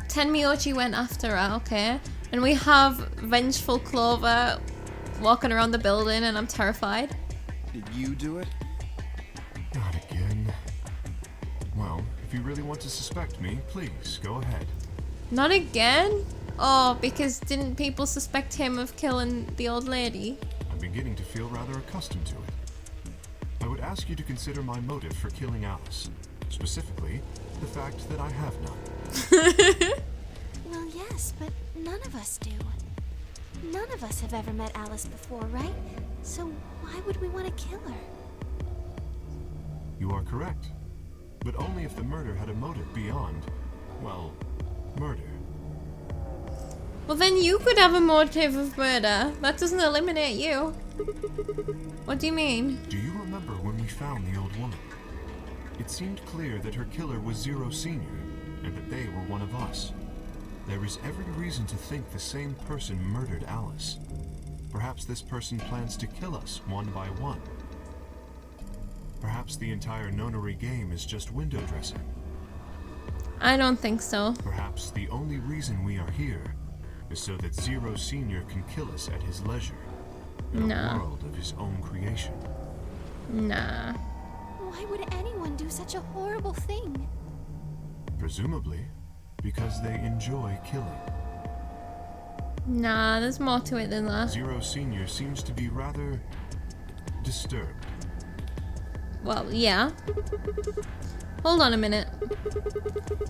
Tenmyoji went after her, okay? And we have vengeful Clover walking around the building, and I'm terrified. Did you do it? Not again. Well, if you really want to suspect me, please, go ahead. Not again? Oh, because didn't people suspect him of killing the old lady? I'm beginning to feel rather accustomed to it. I would ask you to consider my motive for killing Alice. Specifically, the fact that I have none. Well, yes, but none of us do. None of us have ever met Alice before, right? So why would we want to kill her? You are correct. But only if the murder had a motive beyond, well, murder. Well, then you could have a motive of murder. That doesn't eliminate you. What do you mean? Do you remember when we found the old woman? It seemed clear that her killer was Zero Senior, and that they were one of us. There is every reason to think the same person murdered Alice. Perhaps this person plans to kill us one by one. Perhaps the entire Nonary game is just window dressing. I don't think so. Perhaps the only reason we are here is so that Zero Senior can kill us at his leisure, in a world of his own creation. Nah. Why would anyone do such a horrible thing? Presumably, because they enjoy killing. Nah, there's more to it than that. Zero Senior seems to be rather disturbed. Well, yeah. Hold on a minute.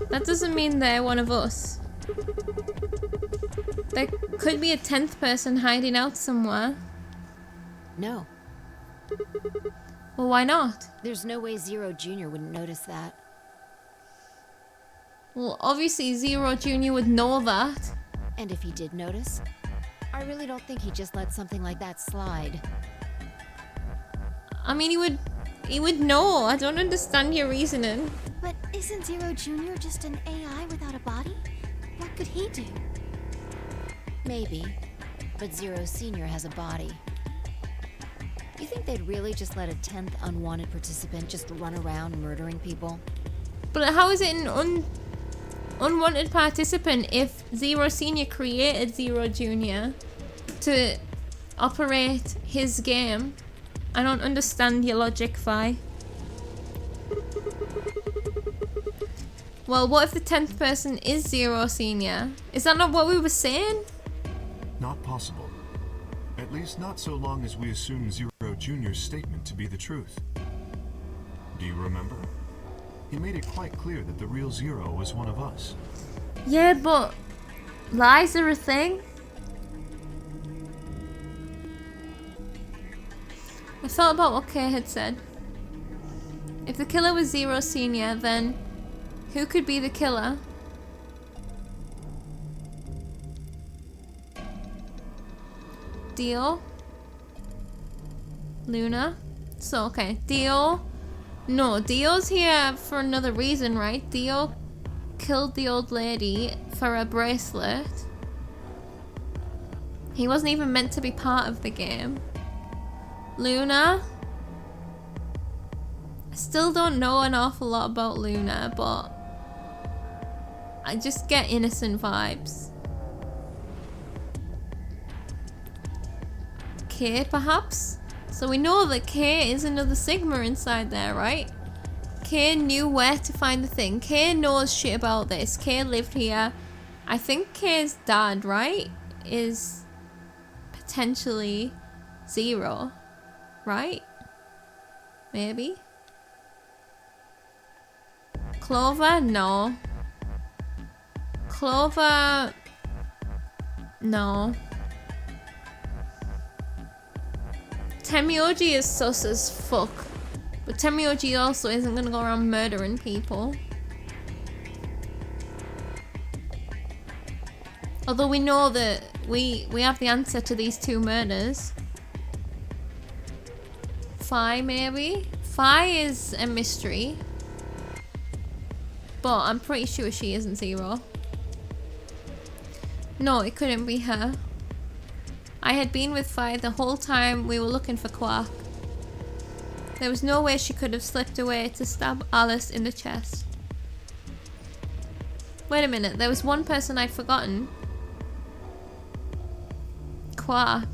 That doesn't mean they're one of us. There could be a 10th person hiding out somewhere. No. Well, why not? There's no way Zero Jr. wouldn't notice that. Well, obviously Zero Jr. would know that. And if he did notice, I really don't think he'd just let something like that slide. I mean, he would know. I don't understand your reasoning. But isn't Zero Jr. just an AI without a body? What could he do? Maybe, but Zero Senior has a body. You think they'd really just let a 10th unwanted participant just run around murdering people? But how is it an unwanted participant if Zero Senior created Zero Jr. to operate his game? I don't understand your logic, Vi. Well, what if the 10th person is Zero Senior? Is that not what we were saying? Not possible. At least not so long as we assume Zero Jr.'s statement to be the truth. Do you remember? He made it quite clear that the real Zero was one of us. Yeah, but lies are a thing. I thought about what Kay had said. If the killer was Zero Senior, then who could be the killer? Dio? Luna? So, okay, Dio? No, Dio's here for another reason, right? Dio killed the old lady for a bracelet. He wasn't even meant to be part of the game. Luna? I still don't know an awful lot about Luna, but I just get innocent vibes. Kay, perhaps? So we know that Kay is another Sigma inside there, right? Kay knew where to find the thing. Kay knows shit about this. Kay lived here. I think Kay's dad, right? Is potentially Zero, right? Maybe? Clover? No. Clover? No. Temioji is sus as fuck. But Temioji also isn't gonna go around murdering people. Although we know that we have the answer to these two murders. Fi, maybe? Fi is a mystery. But I'm pretty sure she isn't Zero. No, it couldn't be her. I had been with Fi the whole time we were looking for Quark. There was no way she could have slipped away to stab Alice in the chest. Wait a minute, there was one person I'd forgotten. Quark.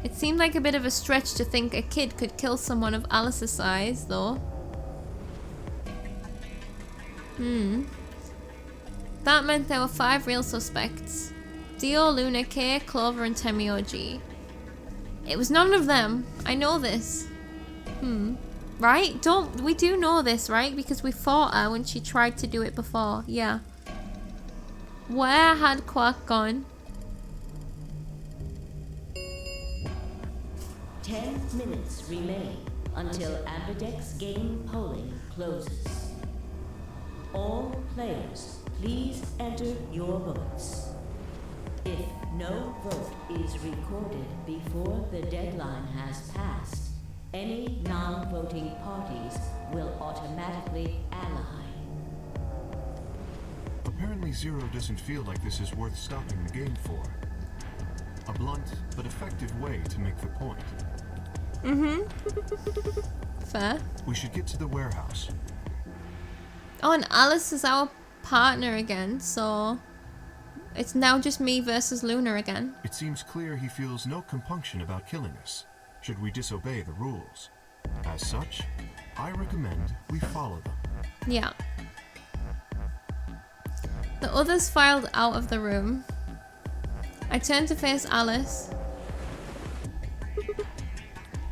It seemed like a bit of a stretch to think a kid could kill someone of Alice's size, though. That meant there were 5 real suspects. Dio, Luna, Kay, Clover, and Temioji. It was none of them. I know this. Right? We do know this, right? Because we fought her when she tried to do it before. Yeah. Where had Quark gone? 10 minutes remain until Ambidex game polling closes. All players, please enter your votes. If no vote is recorded before the deadline has passed, any non-voting parties will automatically ally. Apparently Zero doesn't feel like this is worth stopping the game for. A blunt but effective way to make the point. Fair. We should get to the warehouse. Oh, and Alice is our partner again, so it's now just me versus Luna again. It seems clear he feels no compunction about killing us, should we disobey the rules. As such, I recommend we follow them. Yeah. The others filed out of the room. I turned to face Alice.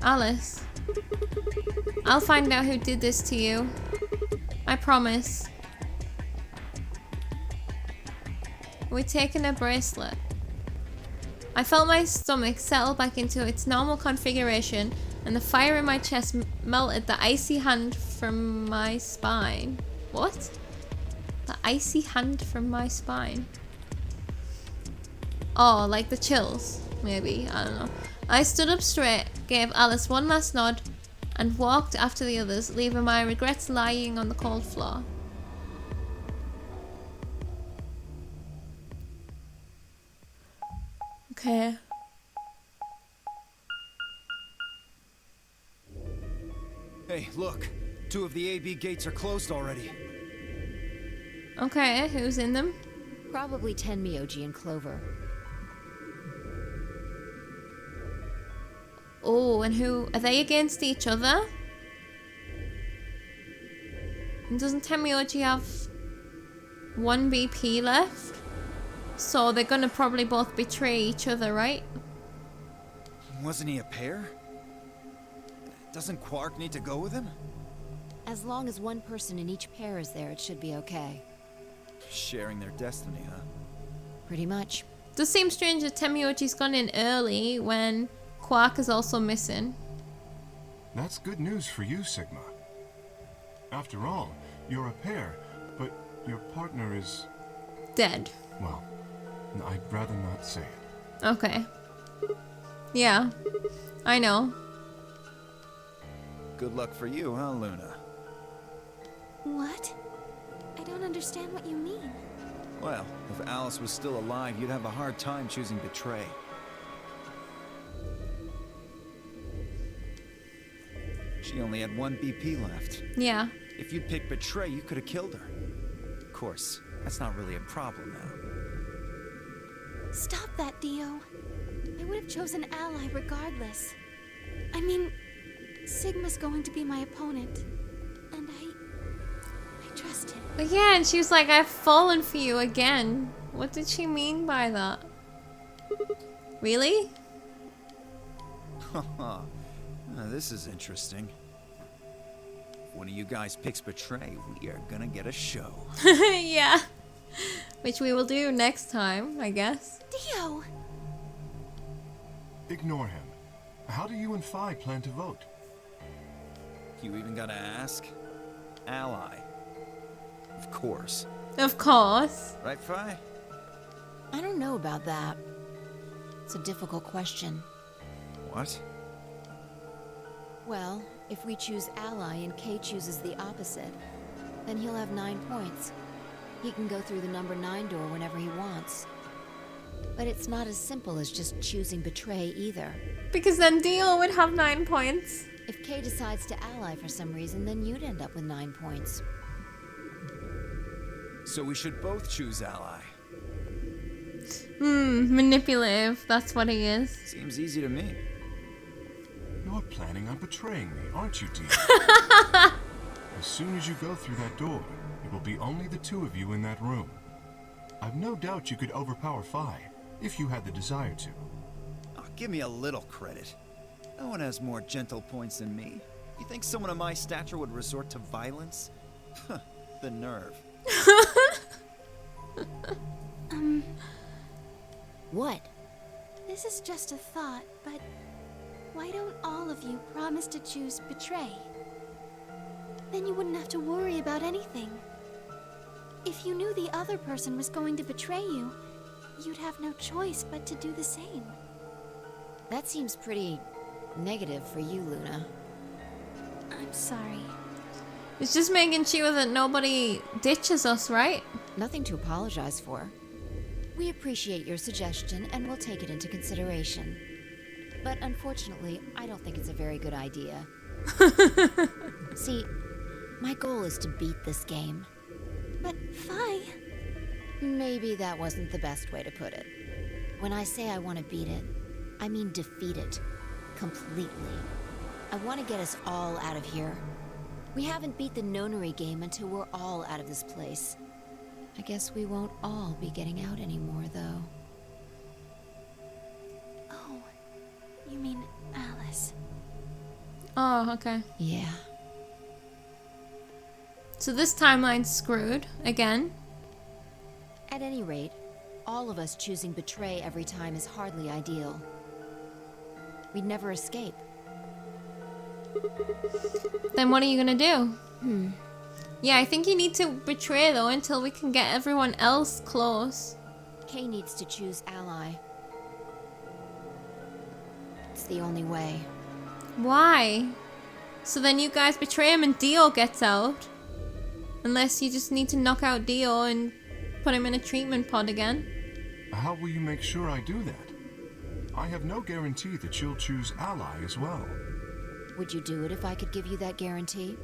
Alice, I'll find out who did this to you. I promise. We're taking a bracelet. I felt my stomach settle back into its normal configuration, and the fire in my chest melted the icy hand from my spine. What? icy hand from my spine. Oh, like the chills, maybe. I don't know. I stood up straight, gave Alice one last nod, and walked after the others, leaving my regrets lying on the cold floor. Okay. Hey, look. 2 of the AB gates are closed already. Okay, who's in them? Probably Tenmyoji and Clover. Oh, and who... Are they against each other? And doesn't Tenmyoji have 1 BP left? So they're gonna probably both betray each other, right? Wasn't he a pair? Doesn't Quark need to go with him? As long as one person in each pair is there, it should be okay. Sharing their destiny, huh? Pretty much. Does seem strange that Tenmyoji's gone in early when Quark is also missing. That's good news for you, Sigma. After all, you're a pair, but your partner is... Dead. Well, I'd rather not say it. Okay. Yeah. I know. Good luck for you, huh, Luna? What? I don't understand what you mean. Well, if Alice was still alive, you'd have a hard time choosing Betray. She only had 1 BP left. Yeah. If you'd picked Betray, you could have killed her. Of course, that's not really a problem now. Stop that, Dio. I would have chosen Ally regardless. I mean, Sigma's going to be my opponent. And I trust him. But yeah, and she was like, I've fallen for you again. What did she mean by that? Really? Haha. This is interesting. If one of you guys picks Betray, we are gonna get a show. Yeah. Which we will do next time, I guess. Dio! Ignore him. How do you and Phi plan to vote? You even gotta ask? Ally. Of course. Of course. Right, Phi? I don't know about that. It's a difficult question. What? Well, if we choose Ally and Kay chooses the opposite, then he'll have 9 points. He can go through the number 9 door whenever he wants. But it's not as simple as just choosing Betray either. Because then Dio would have 9 points. If Kay decides to ally for some reason, then you'd end up with 9 points. So we should both choose Ally. Manipulative. That's what he is. Seems easy to me. You're planning on betraying me, aren't you, Dio? As soon as you go through that door, it will be only the 2 of you in that room. I've no doubt you could overpower Phi, if you had the desire to. Oh, give me a little credit. No one has more gentle points than me. You think someone of my stature would resort to violence? The nerve. What? This is just a thought, but why don't all of you promise to choose Betray? Then you wouldn't have to worry about anything. If you knew the other person was going to betray you, you'd have no choice but to do the same. That seems pretty negative for you, Luna. I'm sorry. It's just making sure that nobody ditches us, right? Nothing to apologize for. We appreciate your suggestion and we'll take it into consideration. But unfortunately, I don't think it's a very good idea. See, my goal is to beat this game. But Phi... Maybe that wasn't the best way to put it. When I say I want to beat it, I mean defeat it. Completely. I want to get us all out of here. We haven't beat the Nonary game until we're all out of this place. I guess we won't all be getting out anymore, though. Oh, you mean Alice? Oh, okay. Yeah. So this timeline's screwed again. At any rate, all of us choosing Betray every time is hardly ideal. We'd never escape. Then what are you gonna do? Yeah, I think you need to betray though until we can get everyone else close. Kay needs to choose ally. It's the only way. Why? So then you guys betray him and Dio gets out. Unless you just need to knock out Dio and put him in a treatment pod again. How will you make sure I do that? I have no guarantee that she'll choose ally as well. Would you do it if I could give you that guarantee?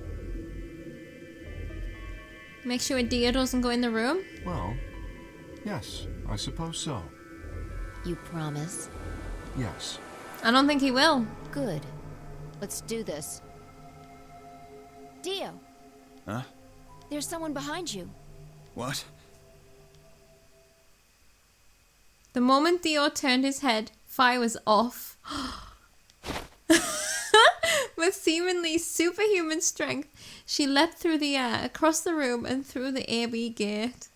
Make sure Dio doesn't go in the room? Well, yes, I suppose so. You promise? Yes. I don't think he will. Good. Let's do this. Dio! Huh? There's someone behind you. What? The moment Dio turned his head, fire was off. With seemingly superhuman strength, she leapt through the air, across the room, and through the AB gate.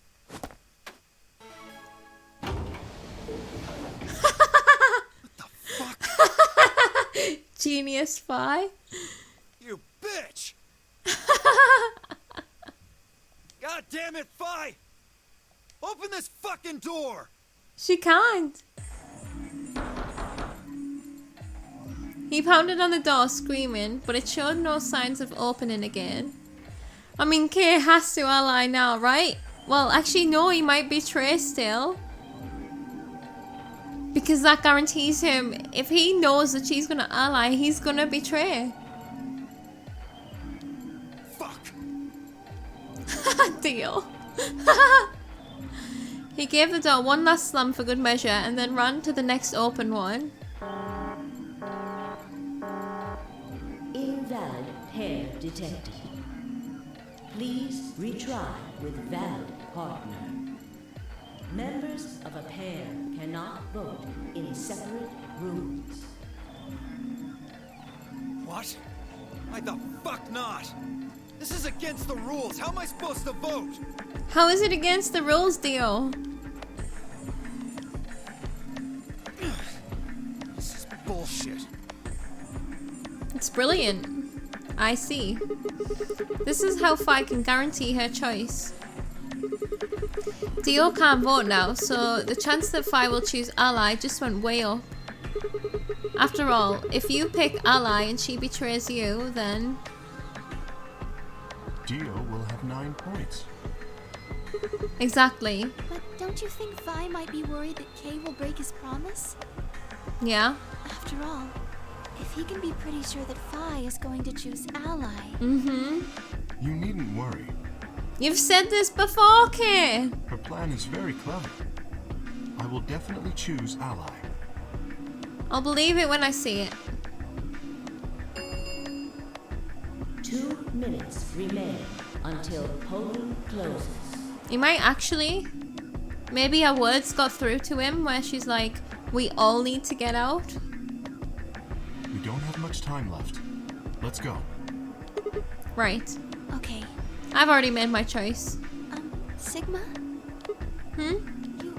Genius Fi. You bitch! God damn it, Fi! Open this fucking door! She can't. He pounded on the door screaming, but it showed no signs of opening again. I mean, Kay has to ally now, right? Well, actually no, he might betray still. Because that guarantees him, if he knows that she's gonna ally, he's gonna betray. Fuck! Deal. He gave the door one last slam for good measure and then ran to the next open one. Invalid pair detected. Please retry with valid partner. Members of a pair cannot vote in separate rooms. What? Why the fuck not? This is against the rules. How am I supposed to vote? How is it against the rules, Dio? This is bullshit. It's brilliant. I see. This is how Fi can guarantee her choice. Dio can't vote now, so the chance that Fi will choose ally just went way up. After all, if you pick ally and she betrays you, then... Dio will have 9 points. Exactly. But don't you think Vi might be worried that Kay will break his promise? Yeah. After all, if he can be pretty sure that Vi is going to choose ally. Mm-hmm. You needn't worry. You've said this before, Kay. Her plan is very clever. I will definitely choose ally. I'll believe it when I see it. 2 minutes remain until polling closes. You might actually. Maybe her words got through to him where she's like, we all need to get out. We don't have much time left. Let's go. Right. Okay. I've already made my choice. Sigma? Hmm? You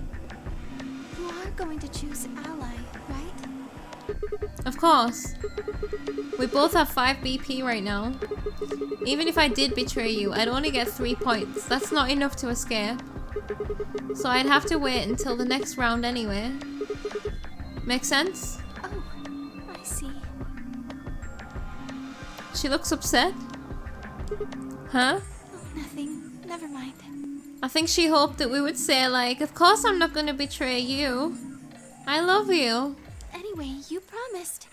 are going to choose ally, right? Of course. We both have 5 BP right now. Even if I did betray you, I'd only get 3 points. That's not enough to escape. So I'd have to wait until the next round anyway. Make sense? Oh, I see. She looks upset. Huh? Oh, nothing. Never mind. I think she hoped that we would say like, of course I'm not gonna betray you. I love you. Anyway, you promised.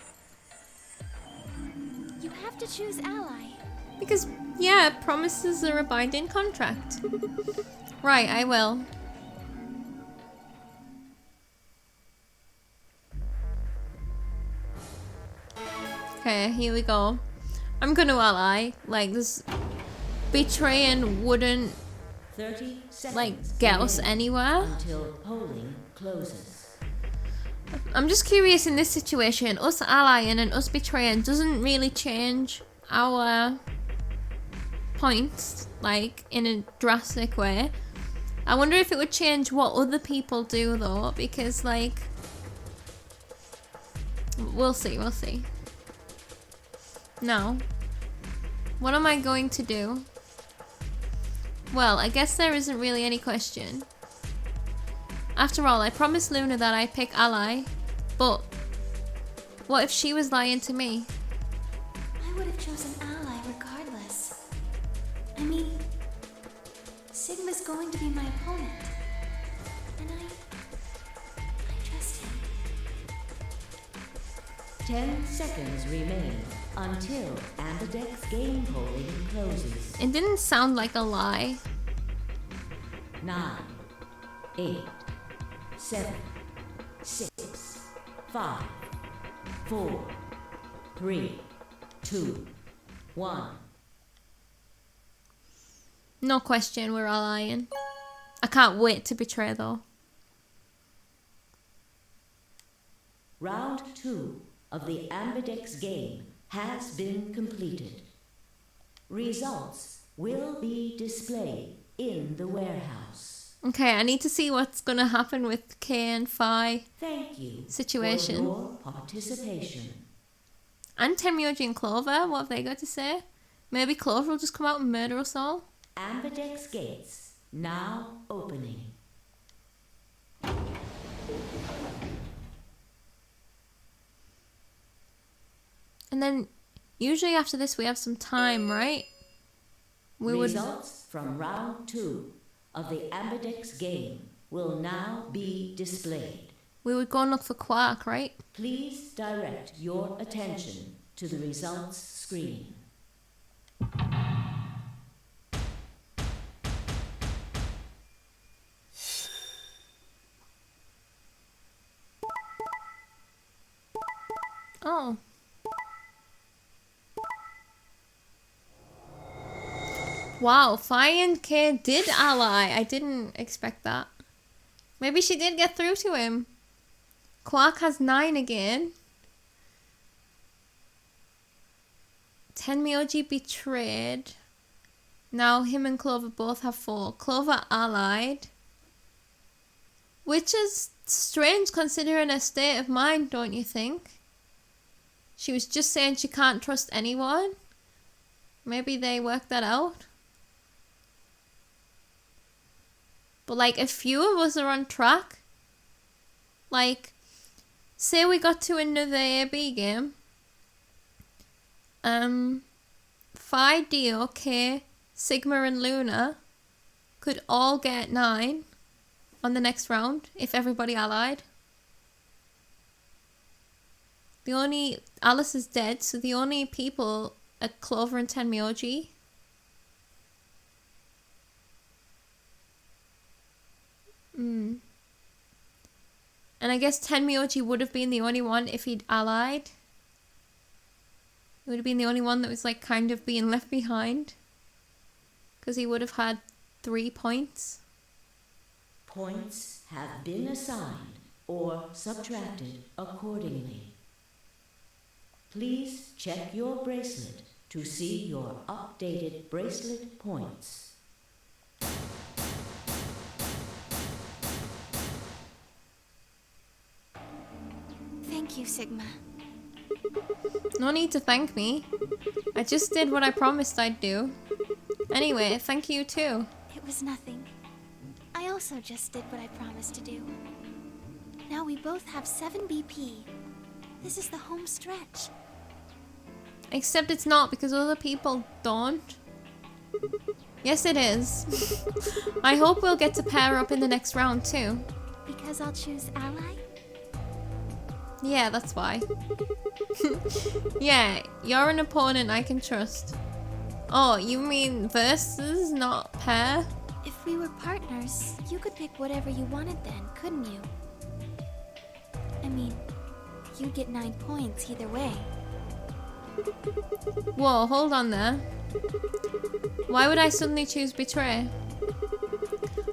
You have to choose ally. Because, yeah, promises are a binding contract. Right, I will. Okay, here we go. I'm gonna ally. Like, this betraying wouldn't 30 seconds like get us anywhere. until polling closes. I'm just curious in this situation, us allying and us betraying doesn't really change our points, like, in a drastic way. I wonder if it would change what other people do though, because like, we'll see. Now, what am I going to do? Well, I guess there isn't really any question. After all, I promised Luna that I'd pick Ally, but what if she was lying to me? I would have chosen Ally regardless. I mean, Sigma's going to be my opponent. And I trust him. 10 seconds remain until Ambidex's game polling closes. It didn't sound like a lie. 9, 8, 7, 6, 5, 4, 3, 2, 1. No question, we're all lying. I can't wait to betray though. Round 2 of the Ambidex game has been completed. Results will be displayed in the warehouse. Okay, I need to see what's gonna happen with K and Phi Thank you situation. for your participation. And Tenmyoji and Clover, what have they got to say? Maybe Clover will just come out and murder us all? Ambidex gates now opening. And then, usually after this we have some time, right? Results from round 2 of the Ambidex game will now be displayed. We would go and look for Quark, right? Please direct your attention to the results screen. Oh. Wow, Phi and K did ally. I didn't expect that. Maybe she did get through to him. Quark has 9 again. Tenmyoji betrayed. Now him and Clover both have 4. Clover allied. Which is strange considering her state of mind, don't you think? She was just saying she can't trust anyone. Maybe they worked that out. But like, a few of us are on track. Like, say we got to another AB game. Phi, Dio, K, Sigma and Luna could all get 9 on the next round if everybody allied. The only... Alice is dead, so the only people are Clover and Tenmyoji. And I guess Tenmyoji would have been the only one if he'd allied. He would have been the only one that was like kind of being left behind. Because he would have had 3 points. Points have been assigned or subtracted accordingly. Please check your bracelet to see your updated bracelet points. Thank you, Sigma. No need to thank me. I just did what I promised I'd do. Anyway, thank you too. It was nothing. I also just did what I promised to do. Now we both have 7 BP. This is the home stretch. Except it's not, because other people don't. Yes, it is. I hope we'll get to pair up in the next round too. Because I'll choose ally? Yeah, that's why. Yeah, you're an opponent I can trust. Oh, you mean versus, not pair? If we were partners, you could pick whatever you wanted then, couldn't you? I mean, you'd get 9 points either way. Whoa, hold on there. Why would I suddenly choose Betray?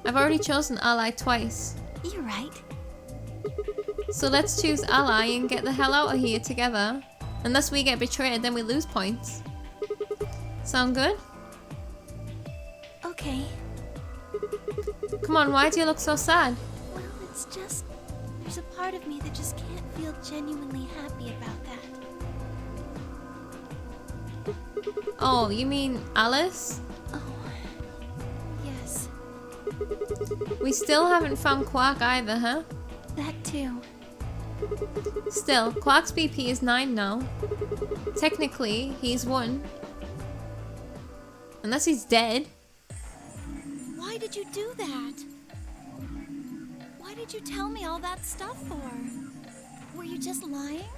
I've already chosen Ally twice. You're right. So let's choose Ally and get the hell out of here together. Unless we get betrayed, then we lose points. Sound good? Okay. Come on, why do you look so sad? Well, it's just... there's a part of me that just can't feel genuinely happy about that. Oh, you mean Alice? Oh, yeah. We still haven't found Quark either, huh? That too. Still, Quark's BP is 9 now. Technically, he's 1. Unless he's dead. Why did you do that? Why did you tell me all that stuff for? Were you just lying?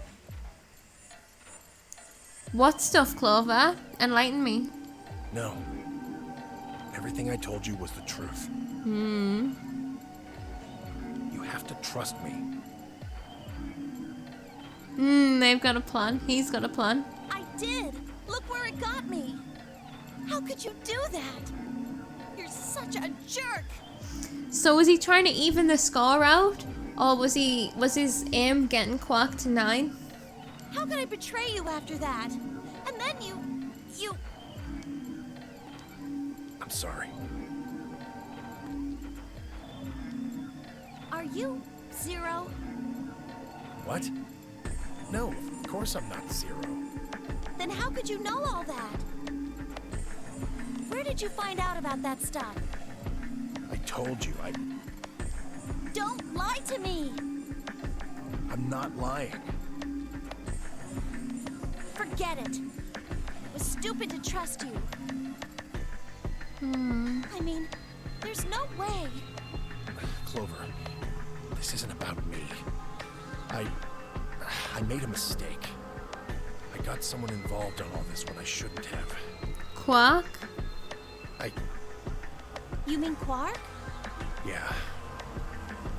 What stuff, Clover? Enlighten me. No. Everything I told you was the truth. You have to trust me. They've got a plan. He's got a plan. I did. Look where it got me. How could you do that? You're such a jerk. So was he trying to even the score out? Or was his aim getting Quark to 9? How could I betray you after that? And then you... I'm sorry. Are you Zero? What? No, of course I'm not Zero. Then how could you know all that? Where did you find out about that stuff? I told you, Don't lie to me! I'm not lying. Forget it. It was stupid to trust you. I mean, there's no way. Clover, this isn't about me. I made a mistake. I got someone involved in all this when I shouldn't have. Quark? You mean Quark? Yeah.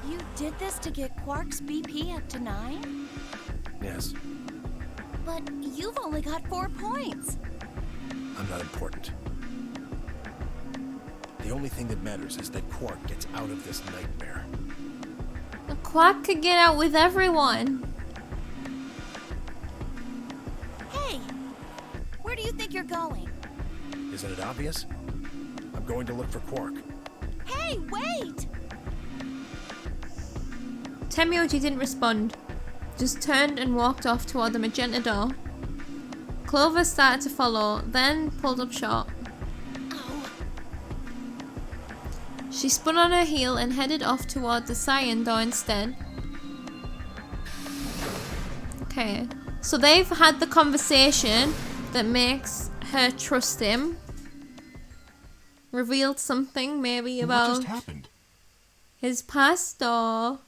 You did this to get Quark's BP up to 9? Yes. But you've only got 4 points. I'm not important. The only thing that matters is that Quark gets out of this nightmare. Quark could get out with everyone. Hey! Where do you think you're going? Isn't it obvious? I'm going to look for Quark. Hey, wait! Temioji didn't respond. Just turned and walked off toward the magenta door. Clover started to follow, then pulled up short. Oh. She spun on her heel and headed off toward the cyan door instead. Okay, so they've had the conversation that makes her trust him. Revealed something maybe about What just happened? his past or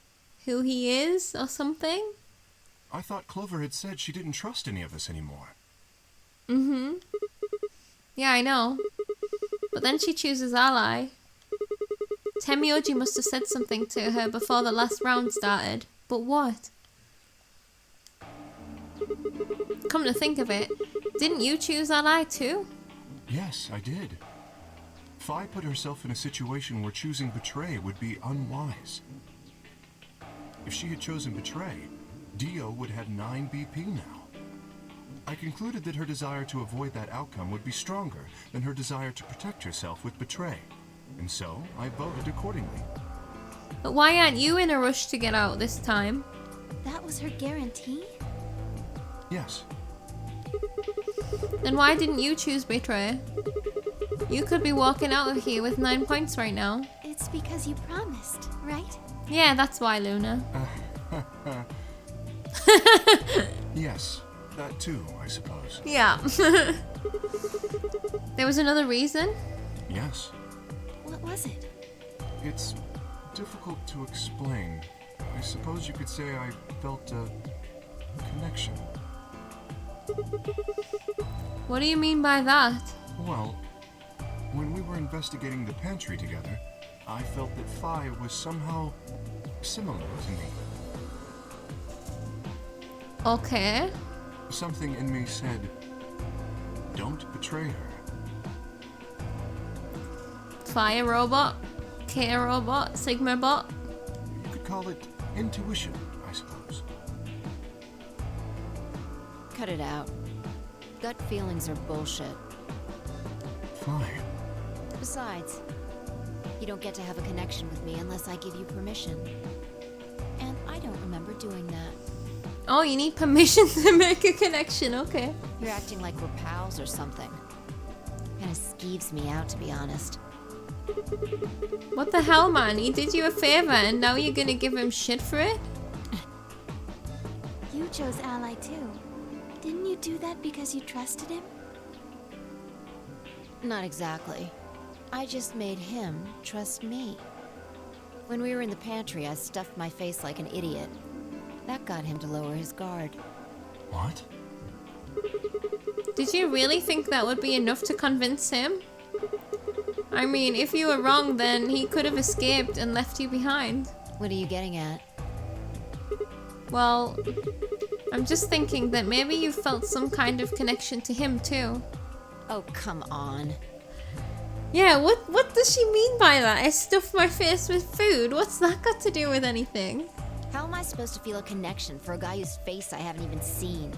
who he is or something. I thought Clover had said she didn't trust any of us anymore. Yeah, I know. But then she chooses ally. Temioji must have said something to her before the last round started. But what? Come to think of it, didn't you choose ally too? Yes, I did. Fi put herself in a situation where choosing betray would be unwise. If she had chosen betray, Dio would have 9 BP now. I concluded that her desire to avoid that outcome would be stronger than her desire to protect herself with betray, and so I voted accordingly. But why aren't you in a rush to get out this time? That was her guarantee? Yes. Then why didn't you choose betray? You could be walking out of here with 9 points right now. It's because you promised, right? Yeah, that's why, Luna. Yes, that too, I suppose. Yeah. There was another reason? Yes. What was it? It's difficult to explain. I suppose you could say I felt a connection. What do you mean by that? Well, when we were investigating the pantry together, I felt that Fi was somehow similar to me. Okay. Something in me said, don't betray her. Fire robot, K robot, Sigma bot. You could call it intuition, I suppose. Cut it out. Gut feelings are bullshit. Fine. Besides, you don't get to have a connection with me unless I give you permission. And I don't remember doing that. Oh, you need permission to make a connection, okay. You're acting like we're pals or something. Kinda skeeves me out, to be honest. What the hell, man? He did you a favor and now you're gonna give him shit for it? You chose Ally too. Didn't you do that because you trusted him? Not exactly. I just made him trust me. When we were in the pantry, I stuffed my face like an idiot. That got him to lower his guard. What? Did you really think that would be enough to convince him? I mean, if you were wrong, then he could have escaped and left you behind. What are you getting at? Well, I'm just thinking that maybe you felt some kind of connection to him too. Oh, come on. Yeah, what does she mean by that? I stuffed my face with food. What's that got to do with anything? How am I supposed to feel a connection for a guy whose face I haven't even seen?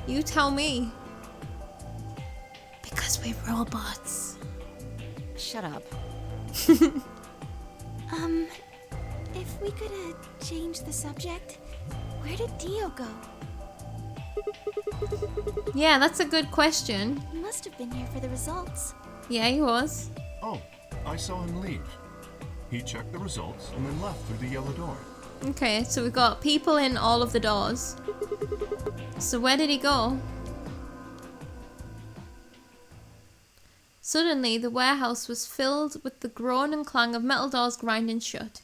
You tell me. Because we're robots. Shut up. If we could change the subject, where did Dio go? Yeah, that's a good question. He must have been here for the results. Yeah, he was. Oh, I saw him leave. He checked the results and then left through the yellow door. Okay, so we've got people in all of the doors. So where did he go? Suddenly, the warehouse was filled with the groan and clang of metal doors grinding shut.